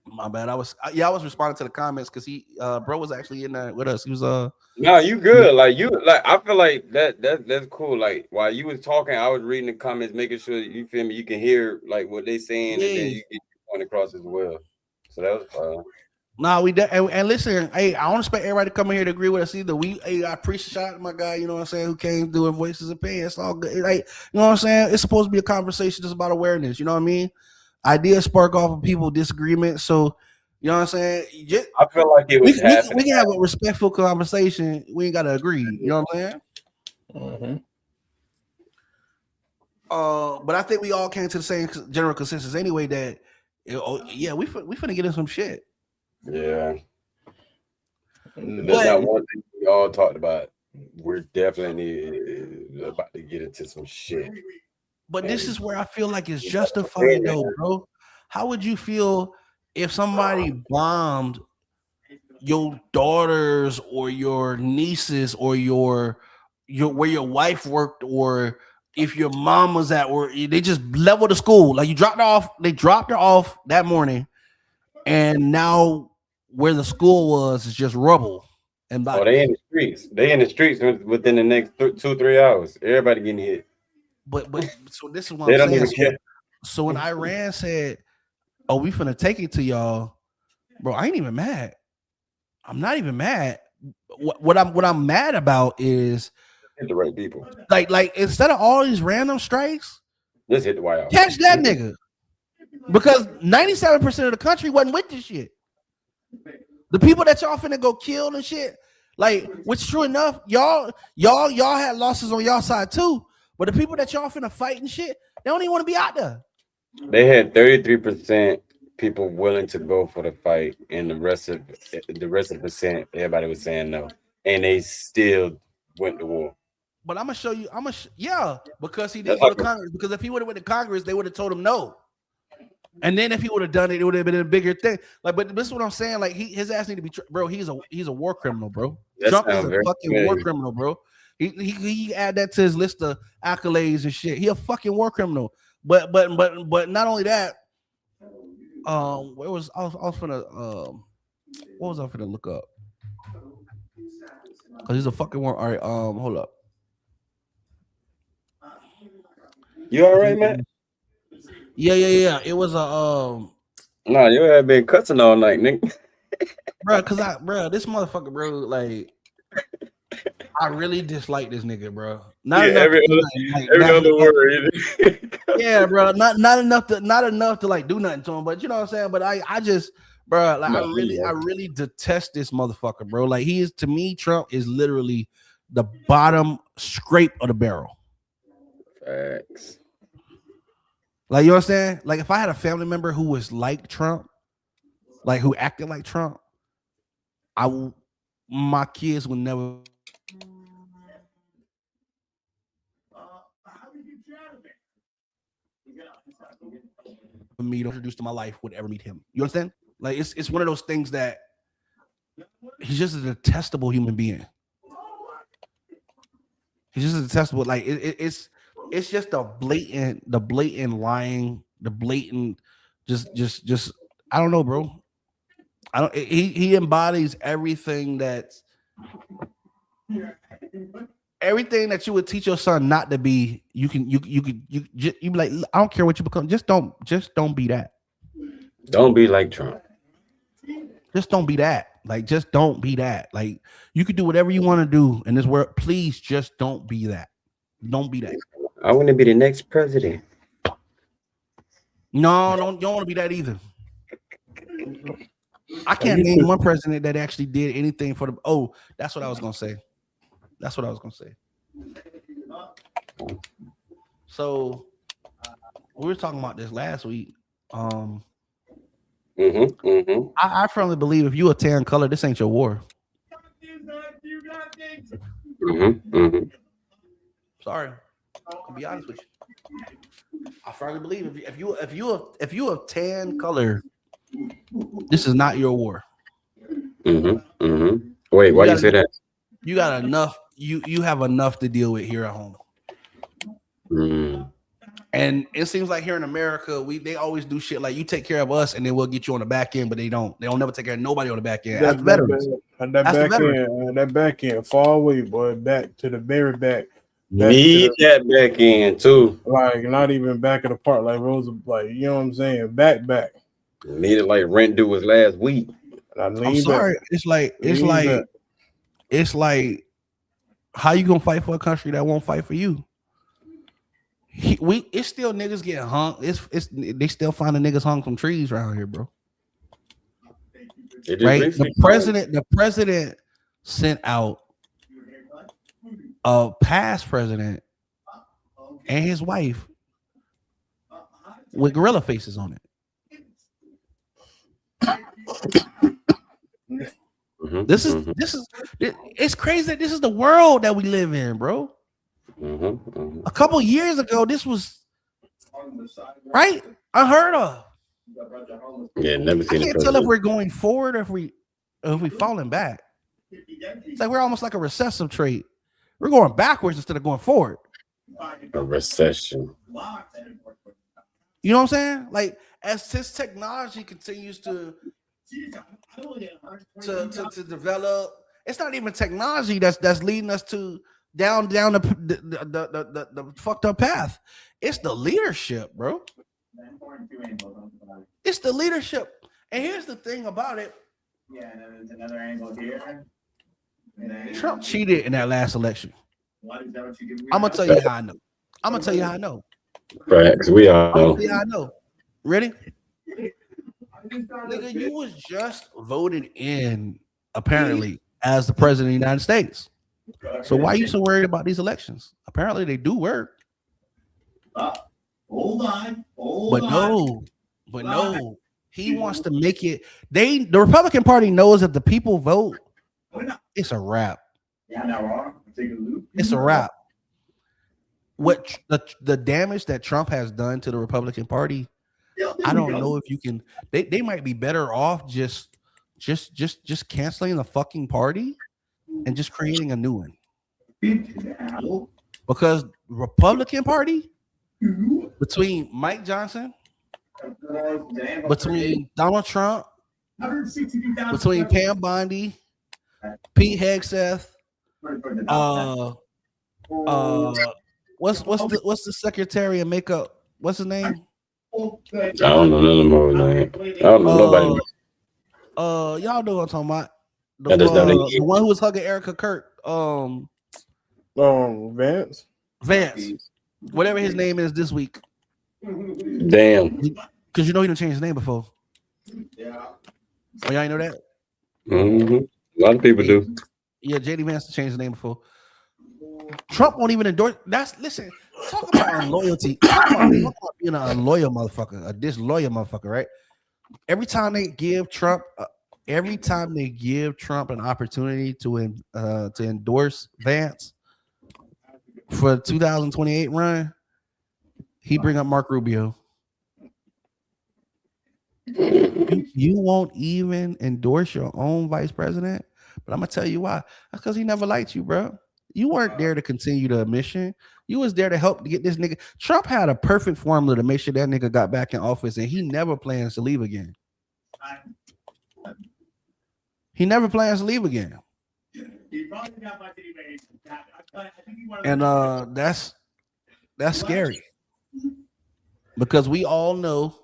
My bad. I was responding to the comments because bro was actually in there with us. He was No, you good. Like I feel like that's cool. Like while you was talking, I was reading the comments, making sure you feel me. You can hear like what they saying, and then you get your point across as well. So that was fun. No, and listen, hey, I don't expect everybody to come in here to agree with us either. I appreciate my guy, you know what I'm saying, who came doing voices of pain. It's all good. Like, you know what I'm saying? It's supposed to be a conversation just about awareness, you know what I mean? Ideas spark off of people disagreement. So, you know what I'm saying? I feel like it was happening. We can have a respectful conversation. We ain't gotta agree, you know what I'm saying? Mm-hmm. But I think we all came to the same general consensus anyway that we finna get in some shit. Yeah. That's not one thing we all talked about. We're definitely about to get into some shit. But this is where I feel like it's justified, though, bro. How would you feel if somebody bombed your daughters or your nieces or your where your wife worked, or if your mom was at work? They just leveled the school, like they dropped her off that morning, and now where the school was is just rubble. And they in the streets. They in the streets within the next 2-3 hours. Everybody getting hit. But so this is what they I'm don't saying. Even care. So when Iran said, "Oh, we finna take it to y'all," bro, I ain't even mad. I'm not even mad. What I'm mad about is hit the right people. Like instead of all these random strikes, just hit the White House. Catch that nigga. Because 97% of the country wasn't with this shit. The people that y'all finna go kill and shit, like, which true enough, y'all had losses on y'all side too. But the people that y'all finna fight and shit, they don't even want to be out there. They had 33% people willing to go for the fight, and the rest of the percent, everybody was saying no, and they still went to war. But I'm gonna show you. Because he didn't go to Congress. Because if he would have went to Congress, they would have told him no. And then if he would have done it, it would have been a bigger thing. Like, but this is what I'm saying. Like, his ass need to be, bro. He's a war criminal, bro. Trump is a fucking war criminal, bro. He add that to his list of accolades and shit. He a fucking war criminal. But not only that. What was I finna look up? Because he's a fucking war. All right, hold up. You all right, man? Yeah. It was a No, you have been cussing all night, nigga. Bro, this motherfucker, bro, like, I really dislike this nigga, bro. Every other word. Yeah, bro. Not enough to like do nothing to him, but you know what I'm saying. But I just, bro, like, I really detest this motherfucker, bro. Like, he is, to me, Trump is literally the bottom scrape of the barrel. Facts. Like, you know what I'm saying? Like, if I had a family member who was like Trump, like who acted like Trump, my kids would never. Me to introduce to my life would ever meet him. You understand? Like, it's one of those things that he's just a detestable human being. He's just a detestable. Like, it's just the blatant lying, the blatant, just I don't know, bro. He embodies everything that you would teach your son not to be. You be like, I don't care what you become, just don't be that. Don't be like Trump. Just don't be that. Like, just don't be that. Like, you could do whatever you want to do in this world. Please just don't be that. Don't be that. I want to be the next president. No, don't want to be that either. I can't name one president that actually did anything for the. Oh, that's what I was gonna say. That's what I was gonna say. So we were talking about this last week. I firmly believe if you a tan color, this ain't your war. Sorry, I'll be honest with you. I firmly believe if you a tan color, this is not your war. Wait, why you say that? You got enough. You have enough to deal with here at home. And it seems like here in America, they always do shit like you take care of us and then we'll get you on the back end, but they don't never take care of nobody on the back end. That's veterans. That back end, far away, boy, back to the very back. Need that back end too. Like not even back of the park, like Rosa, like you know what I'm saying, back. Need it like rent due was last week. I'm sorry, back. It's like how you gonna fight for a country that won't fight for you? It's still niggas getting hung. They still finding niggas hung from trees around here, bro. Right? The president sent out a past president and his wife with gorilla faces on it. This is it's crazy that this is the world that we live in, bro. A couple years ago, this was right unheard of. Yeah, never seen. I can't tell if we're going forward or if we falling back. It's like we're almost like a recessive trait. We're going backwards instead of going forward. A recession. You know what I'm saying? Like as this technology continues to develop, it's not even technology that's leading us to down the fucked up path. It's the leadership, bro. It's the leadership. And here's the thing about it. Yeah, and then there's another angle here. Trump cheated in that last election. I'm gonna tell you how I know. Facts, we all know. I'm gonna tell you how I know. Ready? Nigga, you was just voted in apparently as the president of the United States. So why are you so worried about these elections? Apparently they do work. Hold on. But no. He wants to make it. The Republican Party knows that the people vote. It's a wrap. It's a wrap. What the damage that Trump has done to the Republican Party, I don't know if you can. They might be better off just canceling the fucking party and just creating a new one. Because Republican Party between Mike Johnson, between Donald Trump, between Pam Bondi, Pete Hegseth, what's the secretary of makeup? What's his name? I don't know none of them name. I don't know nobody. Y'all know what I'm talking about. The one who was hugging Erica Kirk. Vance. Whatever his name is this week. Damn. Because you know he didn't change his name before. Yeah. Oh, y'all ain't know that? A lot of people do. Yeah, JD Vance changed his name before. Trump won't even endorse. Talk about unloyalty. Talk about being an unloyal motherfucker, a disloyal motherfucker, right? Every time they give Trump an opportunity to endorse Vance for the 2028 run, he bring up Mark Rubio. You won't even endorse your own vice president, but I'm gonna tell you why. That's because he never liked you, bro. You weren't there to continue the mission. You was there to help to get this nigga. Trump had a perfect formula to make sure that nigga got back in office, and he never plans to leave again. He never plans to leave again. And that's scary. Because we all know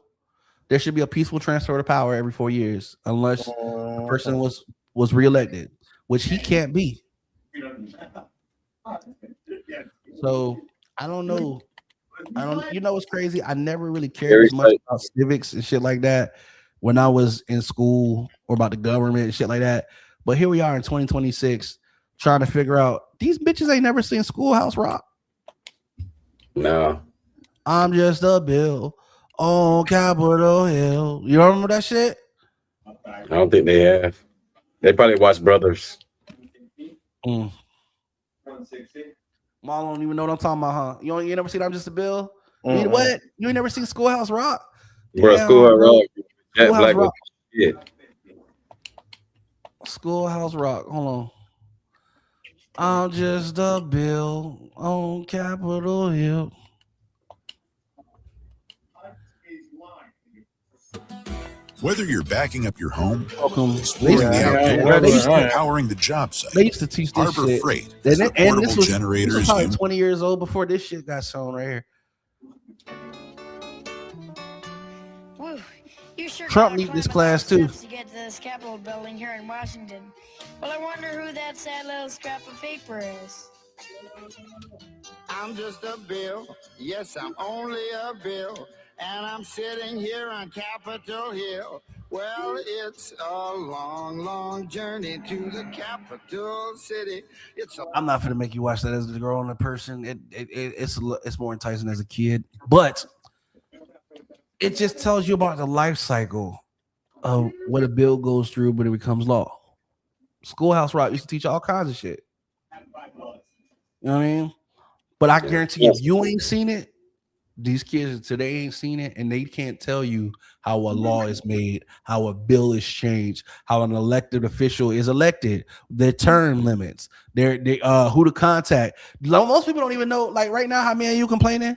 there should be a peaceful transfer of power every 4 years, unless the person was reelected, which he can't be. So I don't know. I don't. You know what's crazy? I never really cared Very as much tight. about civics and shit like that when I was in school or about the government and shit like that. But here we are in 2026 trying to figure out these bitches ain't never seen Schoolhouse Rock. No. I'm just a bill on Capitol Hill. You remember that shit? I don't think they have. They probably watch Brothers. Mm. 160. Mom don't even know what I'm talking about, huh? You never seen I'm Just a Bill? Mm-mm. What? You ain't never seen Schoolhouse Rock? Bro, Damn, Schoolhouse bro. Rock. Jack Schoolhouse Black was Rock. shit. Schoolhouse Rock. Hold on. I'm just a bill on Capitol Hill. Whether you're backing up your home, Welcome. exploring the Yeah, outdoors, yeah. or powering the job site, They used to teach this Harbor shit. Freight And, is the and this portable was, this generators was probably you 20 years old before this shit got shown right here. Woo. You sure Trump gotta need climb this a lot class of too. steps to get to this Capitol building here in Washington. Well, I wonder who that sad little scrap of paper is. I'm just a bill. Yes, I'm only a bill. And I'm sitting here on Capitol Hill. Well, it's a long, long journey to the capital city. I'm not gonna make you watch that as a grown person. It's more enticing as a kid, but it just tells you about the life cycle of what a bill goes through when it becomes law. Schoolhouse Rock used to teach all kinds of shit. You know what I mean? But I guarantee if you ain't seen it, these kids today ain't seen it, and they can't tell you how a law is made, how a bill is changed, how an elected official is elected, their term limits, who to contact. Most people don't even know. Like right now, how many of you complaining?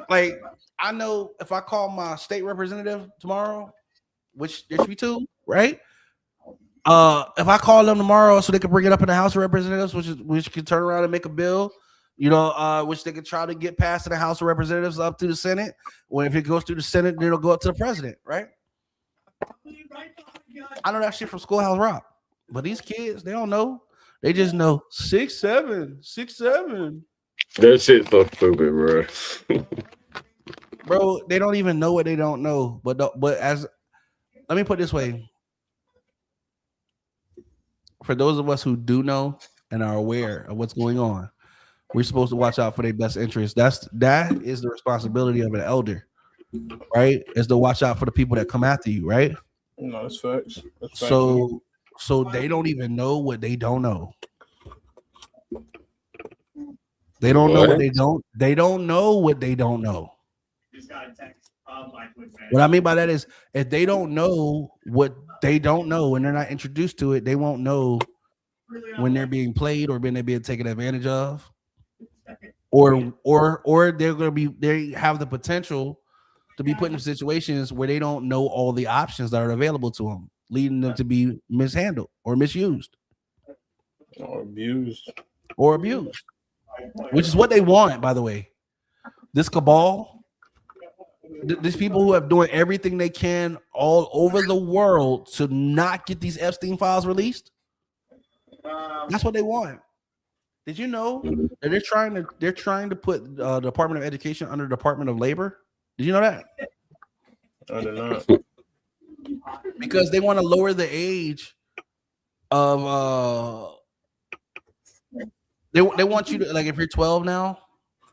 Like I know if I call my state representative tomorrow, which there should be two, right? If I call them tomorrow so they can bring it up in the House of Representatives, which can turn around and make a bill, which they can try to get passed in the House of Representatives up to the Senate. Well, if it goes through the Senate, then it'll go up to the president, right? I know that shit from Schoolhouse Rock, but these kids, they don't know. They just know 6'7", 6'7". That shit's so stupid, bro. Bro, they don't even know what they don't know. But let me put it this way. For those of us who do know and are aware of what's going on, we're supposed to watch out for their best interest. That is the responsibility of an elder, right? Is to watch out for the people that come after you, right? No, that's facts. That's facts. So they don't even know what they don't know. They don't know what they don't. They don't know what they don't know. What I mean by that is, if they don't know what they don't know and they're not introduced to it, they won't know when they're being played or when they're being taken advantage of, or they have the potential to be put in situations where they don't know all the options that are available to them, leading them to be mishandled or misused Or abused. which is what they want, by the way. This cabal, these people who have doing everything they can all over the world to not get these Epstein files released. That's what they want. Did you know that they're trying to put the Department of Education under the Department of Labor? Did you know that? I did not. Because they want to lower the age of they want you to, like, if you're 12 now,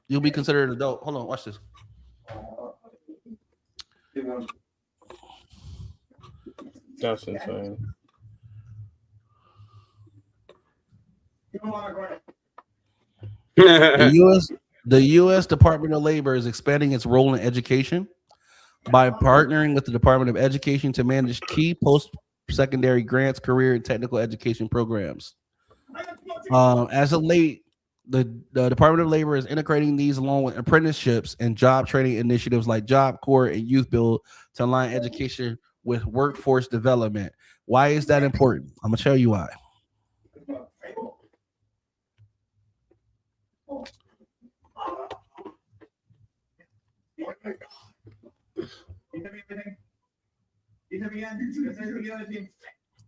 you'll be considered an adult. Hold on, watch this. That's insane. The U.S. Department of Labor is expanding its role in education by partnering with the Department of Education to manage key post-secondary grants, career, and technical education programs. As of late, the Department of Labor is integrating these along with apprenticeships and job training initiatives like Job Corps and Youth Build to align education with workforce development. Why is that important? I'm going to tell you why.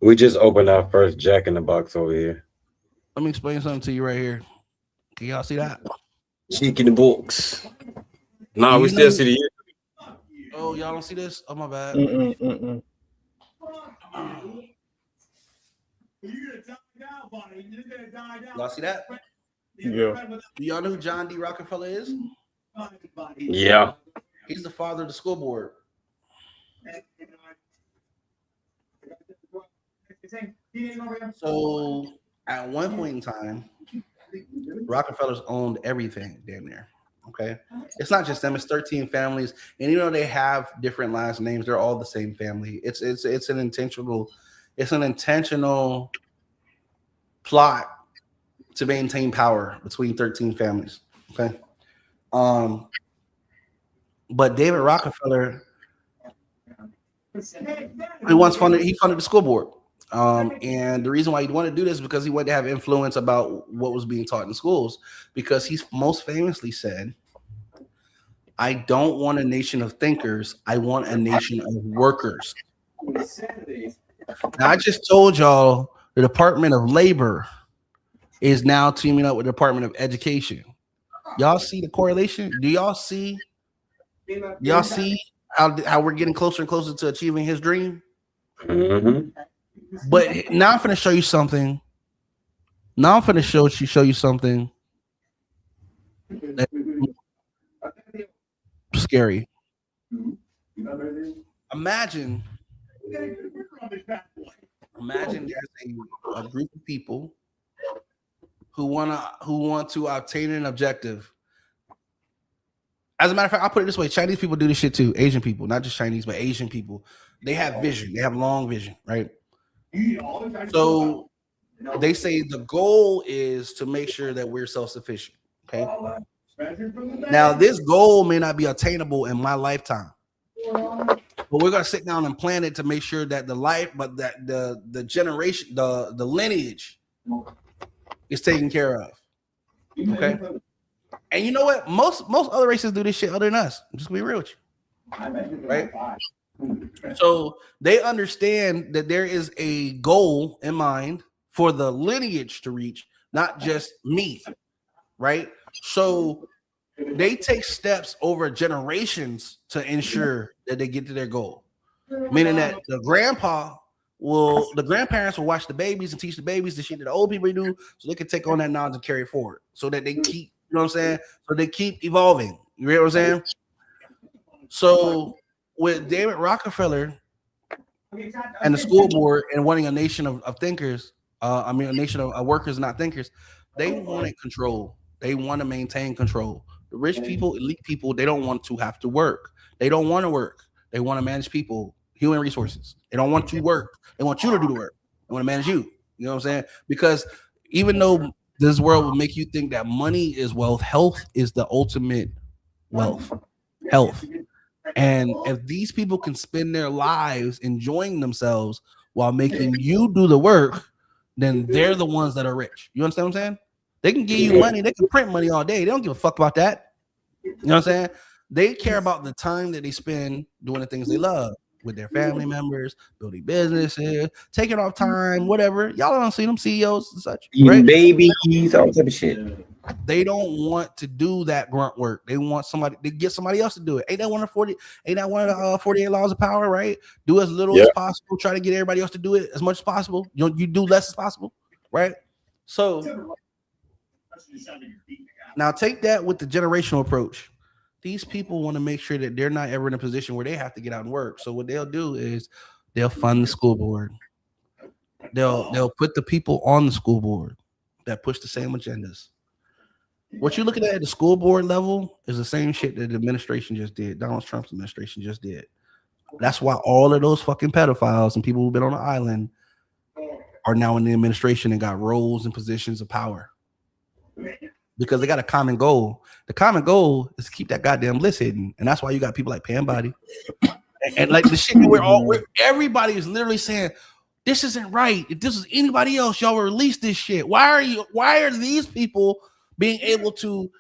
We just opened our first Jack in the Box over here. Let me explain something to you right here. Can y'all see that? Cheek in the box. No, we still see the. Oh, y'all don't see this? Oh, my bad. Y'all see that? Yeah. Do y'all know who John D. Rockefeller is? Yeah. He's the father of the school board. So at one point in time, Rockefellers owned everything damn near. Okay. It's not just them, it's 13 families. And you know they have different last names, they're all the same family. It's an intentional plot to maintain power between 13 families. Okay. But David Rockefeller, he funded the school board. And the reason why he wanted to do this is because he wanted to have influence about what was being taught in schools, because he's most famously said, I don't want a nation of thinkers, I want a nation of workers. Now, I just told y'all the Department of Labor is now teaming up with the Department of Education. Y'all see the correlation? Do y'all see how we're getting closer and closer to achieving his dream? Mm-hmm. But now I'm going to show you something. Now I'm going to show you something that's scary. Imagine there's a group of people who want to obtain an objective. As a matter of fact, I'll put it this way: Chinese people do this shit too. Asian people, not just Chinese, but Asian people. They have vision. They have long vision, right? So they say the goal is to make sure that we're self-sufficient. Okay. Now, this goal may not be attainable in my lifetime, but we're gonna sit down and plan it to make sure that the generation, the lineage is taken care of. Okay. And you know what? Most other races do this shit other than us. I'm just gonna be real with you. Right? So they understand that there is a goal in mind for the lineage to reach, not just me. Right? So they take steps over generations to ensure that they get to their goal. Meaning that the grandparents will watch the babies and teach the babies the shit that the old people do, so they can take on that knowledge and carry it forward, so that they keep, you know what I'm saying? So they keep evolving. You know what I'm saying? So with David Rockefeller and the school board and wanting a nation of thinkers, a nation of workers, not thinkers, they wanted control. They want to maintain control. The rich people, elite people, they don't want to have to work. They don't want to work. They want to manage people, human resources. They don't want to work. They want you to do the work. They want to manage you. You know what I'm saying? Because even though this world will make you think that money is wealth, health is the ultimate wealth. Health. And if these people can spend their lives enjoying themselves while making you do the work, then they're the ones that are rich. You understand what I'm saying? They can give you money. They can print money all day. They don't give a fuck about that. You know what I'm saying? They care about the time that they spend doing the things they love with their family members, building businesses, taking off time, whatever. Y'all don't see them CEOs and such. Eating babies, all type of shit. They don't want to do that grunt work. They want somebody to get somebody else to do it. Ain't that one of the 48 laws of power, right? Do as little as possible. Try to get everybody else to do it as much as possible. You do less as possible, right? So now take that with the generational approach. These people want to make sure that they're not ever in a position where they have to get out and work. So what they'll do is they'll fund the school board. They'll put the people on the school board that push the same agendas. What you're looking at the school board level is the same shit that the administration just did. Donald Trump's administration just did. That's why all of those fucking pedophiles and people who've been on the island are now in the administration and got roles and positions of power. Because they got a common goal. The common goal is to keep that goddamn list hidden. And that's why you got people like Pam Body. And like the shit that everybody is literally saying, this isn't right. If this is anybody else, y'all will release this shit. Why are these people being able to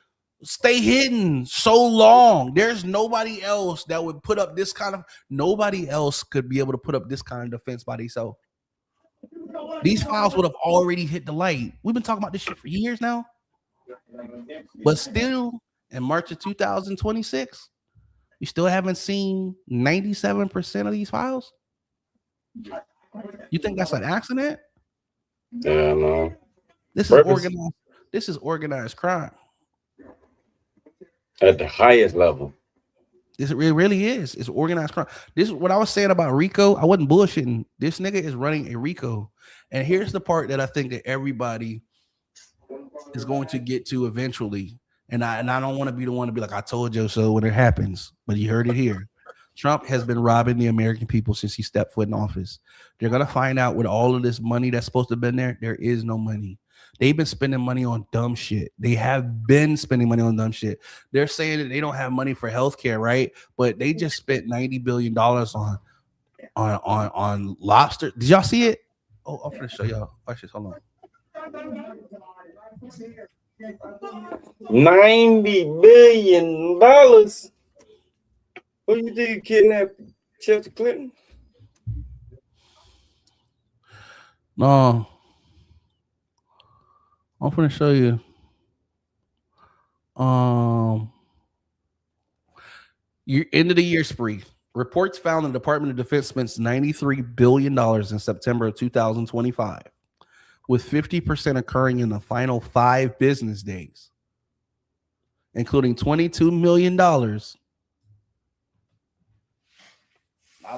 stay hidden so long? There's nobody else that would put up this kind of, nobody else could be able to put up this kind of defense by themselves. These files would have already hit the light. We've been talking about this shit for years now. But still, in March of 2026, we still haven't seen 97% of these files. You think that's an accident? Yeah, no. This is Purpose. organized. This is organized crime. At the highest level. It really is. It's organized crime. This is what I was saying about Rico. I wasn't bullshitting. This nigga is running a Rico. And here's the part that I think that everybody is going to get to eventually. And I don't want to be the one to be like, I told you so when it happens. But you heard it here. Trump has been robbing the American people since he stepped foot in office. They're going to find out with all of this money that's supposed to have been there is no money. They've been spending money on dumb shit. They have been spending money on dumb shit. They're saying that they don't have money for healthcare, right? But they just spent $90 billion on lobster. Did y'all see it? Oh, I'm gonna show y'all. Watch this. Hold on. $90 billion. What do you think you kidnapped Chelsea Clinton? No. I'm gonna show you. Your end of the year spree. Reports found the Department of Defense spent $93 billion in September of 2025, with 50% occurring in the final 5 business days, including $22 million. I'll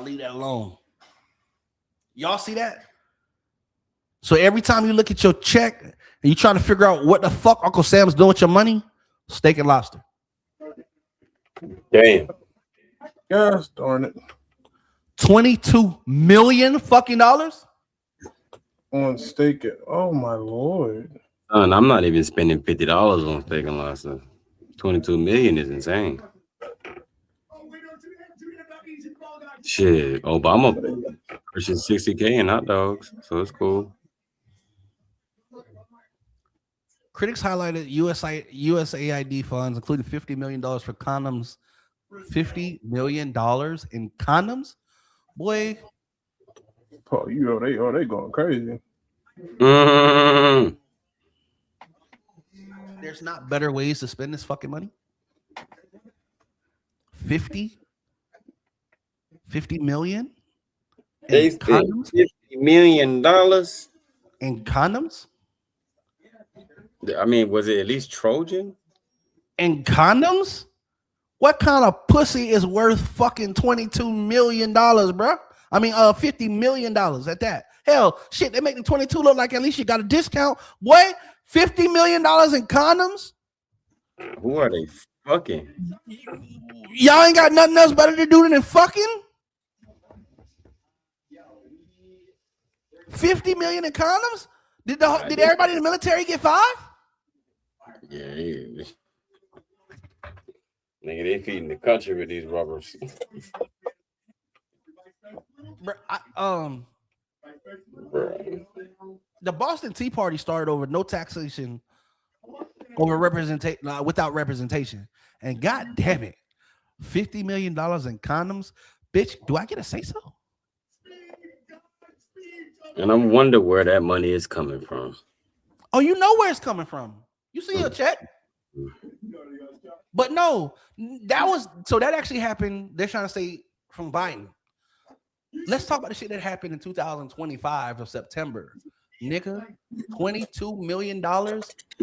leave that alone. Y'all see that? So every time you look at your check and you trying to figure out what the fuck Uncle Sam's doing with your money, steak and lobster. Damn. Yes, darn it. $22 million fucking dollars On steak. Oh my lord. Son, I'm not even spending $50 on steak and lobster. 22 million is insane. Shit, Obama pushing 60K in hot dogs, so it's cool. Critics highlighted USAID funds, including $50 million for condoms. $50 million in condoms? Boy. Oh, they going crazy. Mm. There's not better ways to spend this fucking money. 50 million? They spent $50 million in condoms? I mean, was it at least Trojan? In condoms? What kind of pussy is worth fucking $22 million, bro? I mean, $50 million at that. Hell, shit, they make the 22 look like at least you got a discount. Boy, $50 million in condoms? Who are they fucking? Y'all ain't got nothing else better to do than fucking? 50 million in condoms? Did everybody in the military get 5? Yeah. Nigga, they feeding the country with these rubbers. The Boston Tea Party started over no taxation, over representation, without representation, and god damn it, $50 million in condoms, bitch. Do I get a say so? And I'm wonder where that money is coming from. Oh, you know where it's coming from. You see your check. But no, that actually happened. They're trying to say from Biden. Let's talk about the shit that happened in 2025 of September. Nigga, $22 million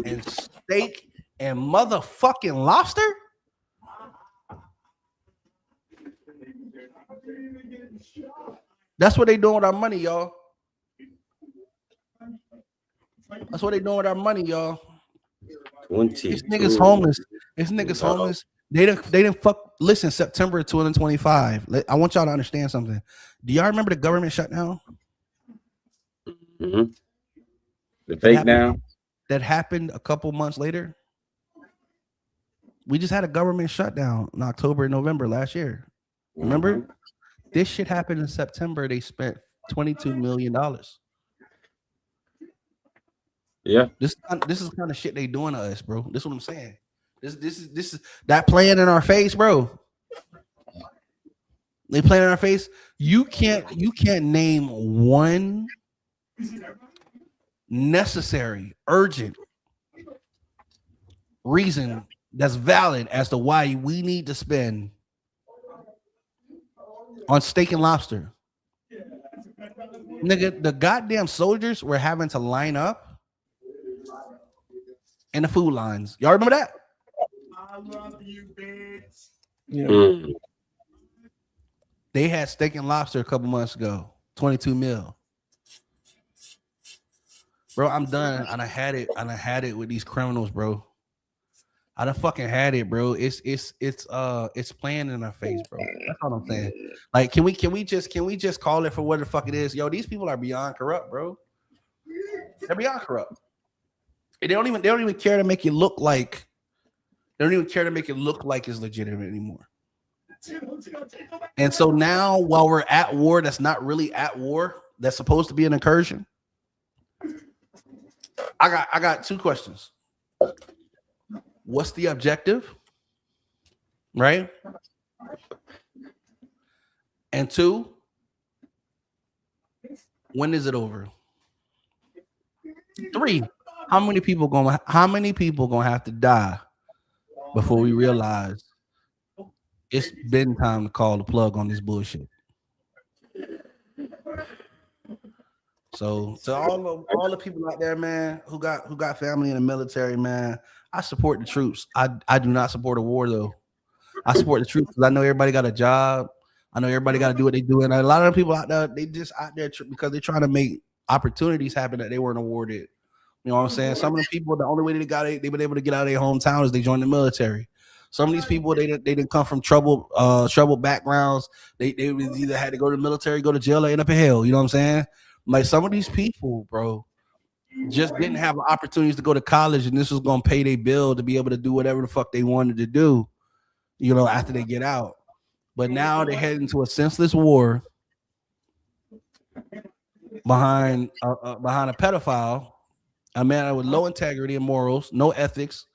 in steak and motherfucking lobster? That's what they doing with our money, y'all. That's what they doing with our money, y'all. This nigga's homeless. This nigga's homeless. They didn't fuck. Listen, September 2025. I want y'all to understand something. Do y'all remember the government shutdown? Mm-hmm. The fake down that happened a couple months later. We just had a government shutdown in October and November last year. Remember? Mm-hmm. This shit happened in September. They spent $22 million. Yeah. This is the kind of shit they doing to us, bro. This is what I'm saying. This is that playing in our face, bro. They playing in our face. You can't name one necessary, urgent reason that's valid as to why we need to spend on steak and lobster. Nigga, the goddamn soldiers were having to line up in the food lines. Y'all remember that? I love you, bitch. Mm. They had steak and lobster a couple months ago. 22 mil. Bro, I'm done. I done had it with these criminals, bro. I done fucking had it, bro. It's playing in our face, bro. That's all I'm saying. Like, can we just call it for what the fuck it is? Yo, these people are beyond corrupt, bro. They're beyond corrupt. And they don't even care to make it look like it's legitimate anymore. And so now, while we're at war, that's not really at war. That's supposed to be an incursion. I got two questions. What's the objective? Right? And two, when is it over? Three, how many people gonna have to die before we realize it's been time to call the plug on this bullshit? So to all the people out there, man, who got family in the military, man, I support the troops. I do not support a war though. I support the troops because I know everybody got a job. I know everybody got to do what they do, and a lot of people out there, they just out there because they're trying to make opportunities happen that they weren't awarded. You know what I'm saying? Some of the people, the only way they've been able to get out of their hometown is they joined the military. Some of these people, they didn't come from troubled backgrounds. They either had to go to the military, go to jail, or end up in hell. You know what I'm saying? Like some of these people, bro, just didn't have opportunities to go to college, and this was gonna pay their bill to be able to do whatever the fuck they wanted to do, you know, after they get out. But now they're heading into a senseless war behind a pedophile, a man with low integrity and morals, no ethics,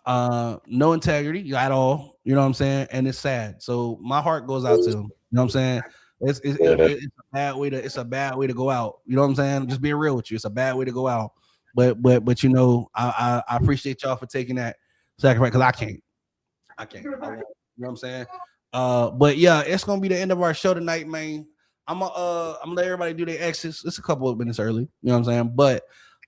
no integrity at all. You know what I'm saying? And it's sad. So my heart goes out to him. You know what I'm saying? It's a bad way to go out. You know what I'm saying? Just being real with you. It's a bad way to go out. But you know, I appreciate y'all for taking that sacrifice because I can't. You know what I'm saying? But yeah, it's gonna be the end of our show tonight, man. I'm gonna let everybody do their exits. It's a couple of minutes early, you know what I'm saying? But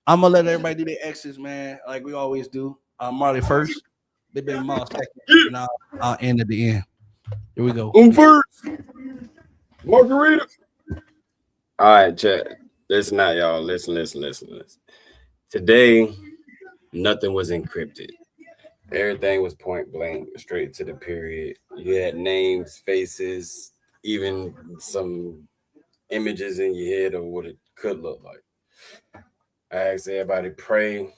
I'm gonna let everybody do their exits, man, like we always do. Marley first, Big Baby Mom second, and I'll end at the end. Here we go. First, margarita. All right, chat. Listen now, y'all. Listen. Today, nothing was encrypted. Everything was point blank, straight to the period. You had names, faces, even some images in your head of what it could look like. I asked everybody pray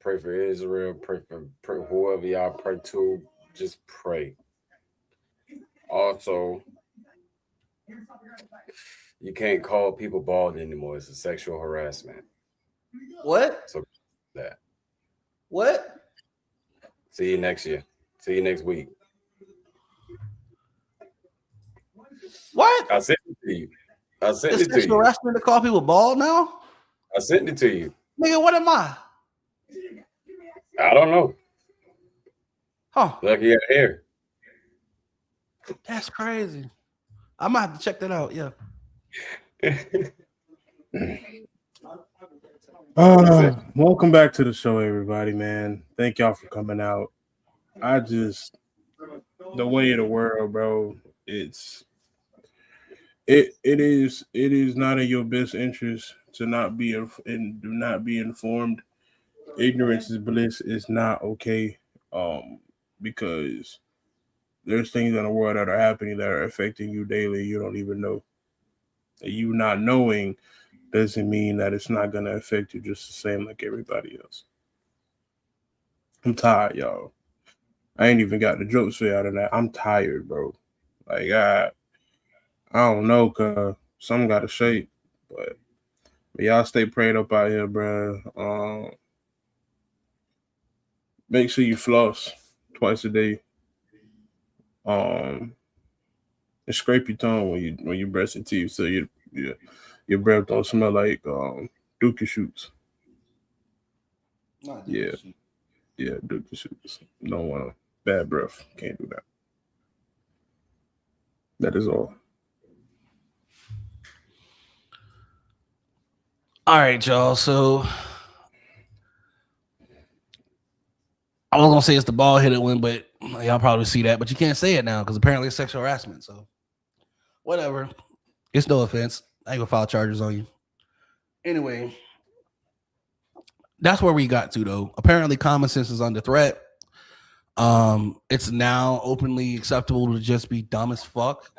for Israel, pray for whoever y'all pray to. Just pray. Also, you can't call people bald anymore. It's a sexual harassment. What? So that. What? See you next year. See you next week. What? I sent it to you. It's sexual harassment to call people bald now? I sent it to you. Nigga, what am I? I don't know. Huh. Look, you got hair. That's crazy. I might have to check that out. Yeah. Welcome back to the show, everybody, man. Thank y'all for coming out. The way of the world, bro, it is not in your best interest to not be informed. Ignorance is bliss. Is not okay. Because there's things in the world that are happening that are affecting you daily. You don't even know. You not knowing doesn't mean that it's not gonna affect you just the same like everybody else. I'm tired, y'all. I ain't even got the jokes for out of that. I'm tired, bro. Like I don't know, cause some got to shape, but y'all stay prayed up out here, bro. Make sure you floss twice a day. And scrape your tongue when you brush your teeth so your breath don't smell like dookie shoots. Yeah. Yeah, dude, this shit is no bad breath. Can't do that. That is all. All right, y'all. So I was gonna say it's the bald headed one, but y'all probably see that. But you can't say it now because apparently it's sexual harassment. So whatever. It's no offense. I ain't gonna file charges on you. Anyway, that's where we got to though. Apparently, common sense is under threat. It's now openly acceptable to just be dumb as fuck.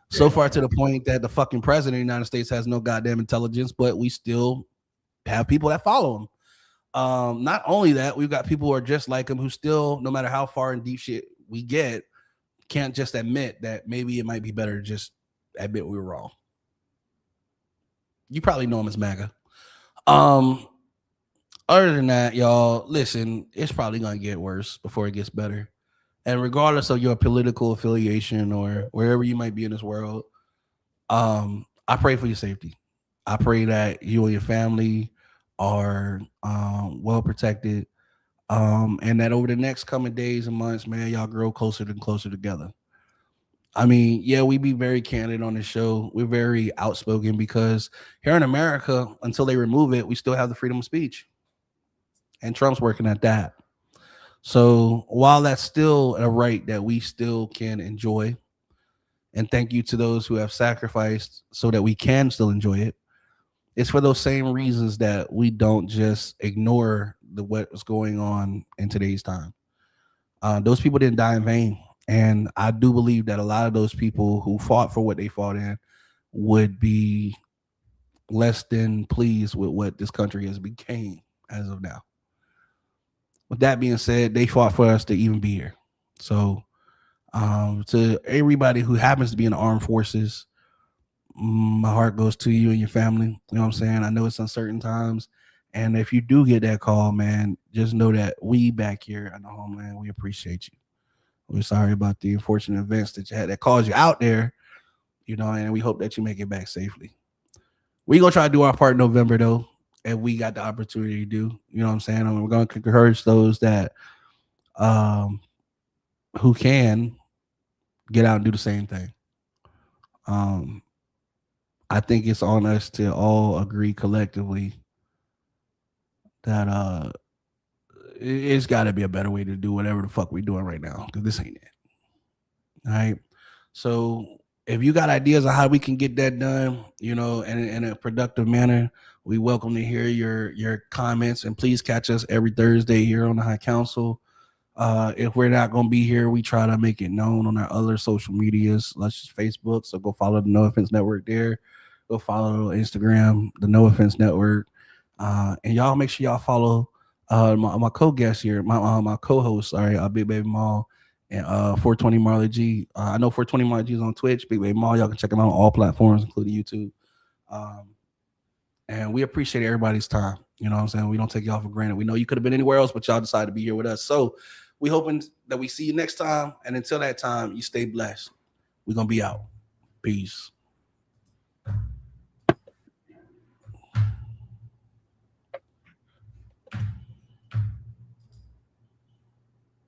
So far to the point that the fucking president of the United States has no goddamn intelligence, but we still have people that follow him. Not only that, we've got people who are just like him who still, no matter how far in deep shit we get, can't just admit that maybe it might be better to just admit we were wrong. You probably know him as MAGA. Other than that, y'all, listen, it's probably gonna get worse before it gets better. And regardless of your political affiliation or wherever you might be in this world, I pray for your safety. I pray that you and your family are well protected, and that over the next coming days and months, man, y'all grow closer and closer together. I mean, yeah, we be very candid on this show. We're very outspoken because here in America, until they remove it, we still have the freedom of speech. And Trump's working at that. So while that's still a right that we still can enjoy, and thank you to those who have sacrificed so that we can still enjoy it, it's for those same reasons that we don't just ignore what's going on in today's time. Those people didn't die in vain. And I do believe that a lot of those people who fought for what they fought in would be less than pleased with what this country has became as of now. With that being said, they fought for us to even be here. So to everybody who happens to be in the armed forces, my heart goes to you and your family. You know what I'm saying? I know it's uncertain times. And if you do get that call, man, just know that we back here in the homeland, we appreciate you. We're sorry about the unfortunate events that you had that caused you out there, you know, and we hope that you make it back safely. We're going to try to do our part in November, though, if we got the opportunity to do, you know what I'm saying? And we're going to encourage those that who can get out and do the same thing. I think it's on us to all agree collectively that it's got to be a better way to do whatever the fuck we're doing right now, because this ain't it. All right. So if you got ideas on how we can get that done, you know, in a productive manner, we welcome to hear your comments. And please catch us every Thursday here on the High Counsel. If we're not going to be here, we try to make it known on our other social medias, such as Facebook. So go follow the No Offense Network there. Go follow Instagram, the No Offense Network. And y'all make sure y'all follow my co-guest here, my co-host, Big Baby Maul and 420 Marley G. I know 420 Marley G is on Twitch, Big Baby Maul. Y'all can check him out on all platforms, including YouTube. And we appreciate everybody's time. You know what I'm saying? We don't take y'all for granted. We know you could have been anywhere else, but y'all decided to be here with us. So we hoping that we see you next time. And until that time, you stay blessed. We're going to be out. Peace.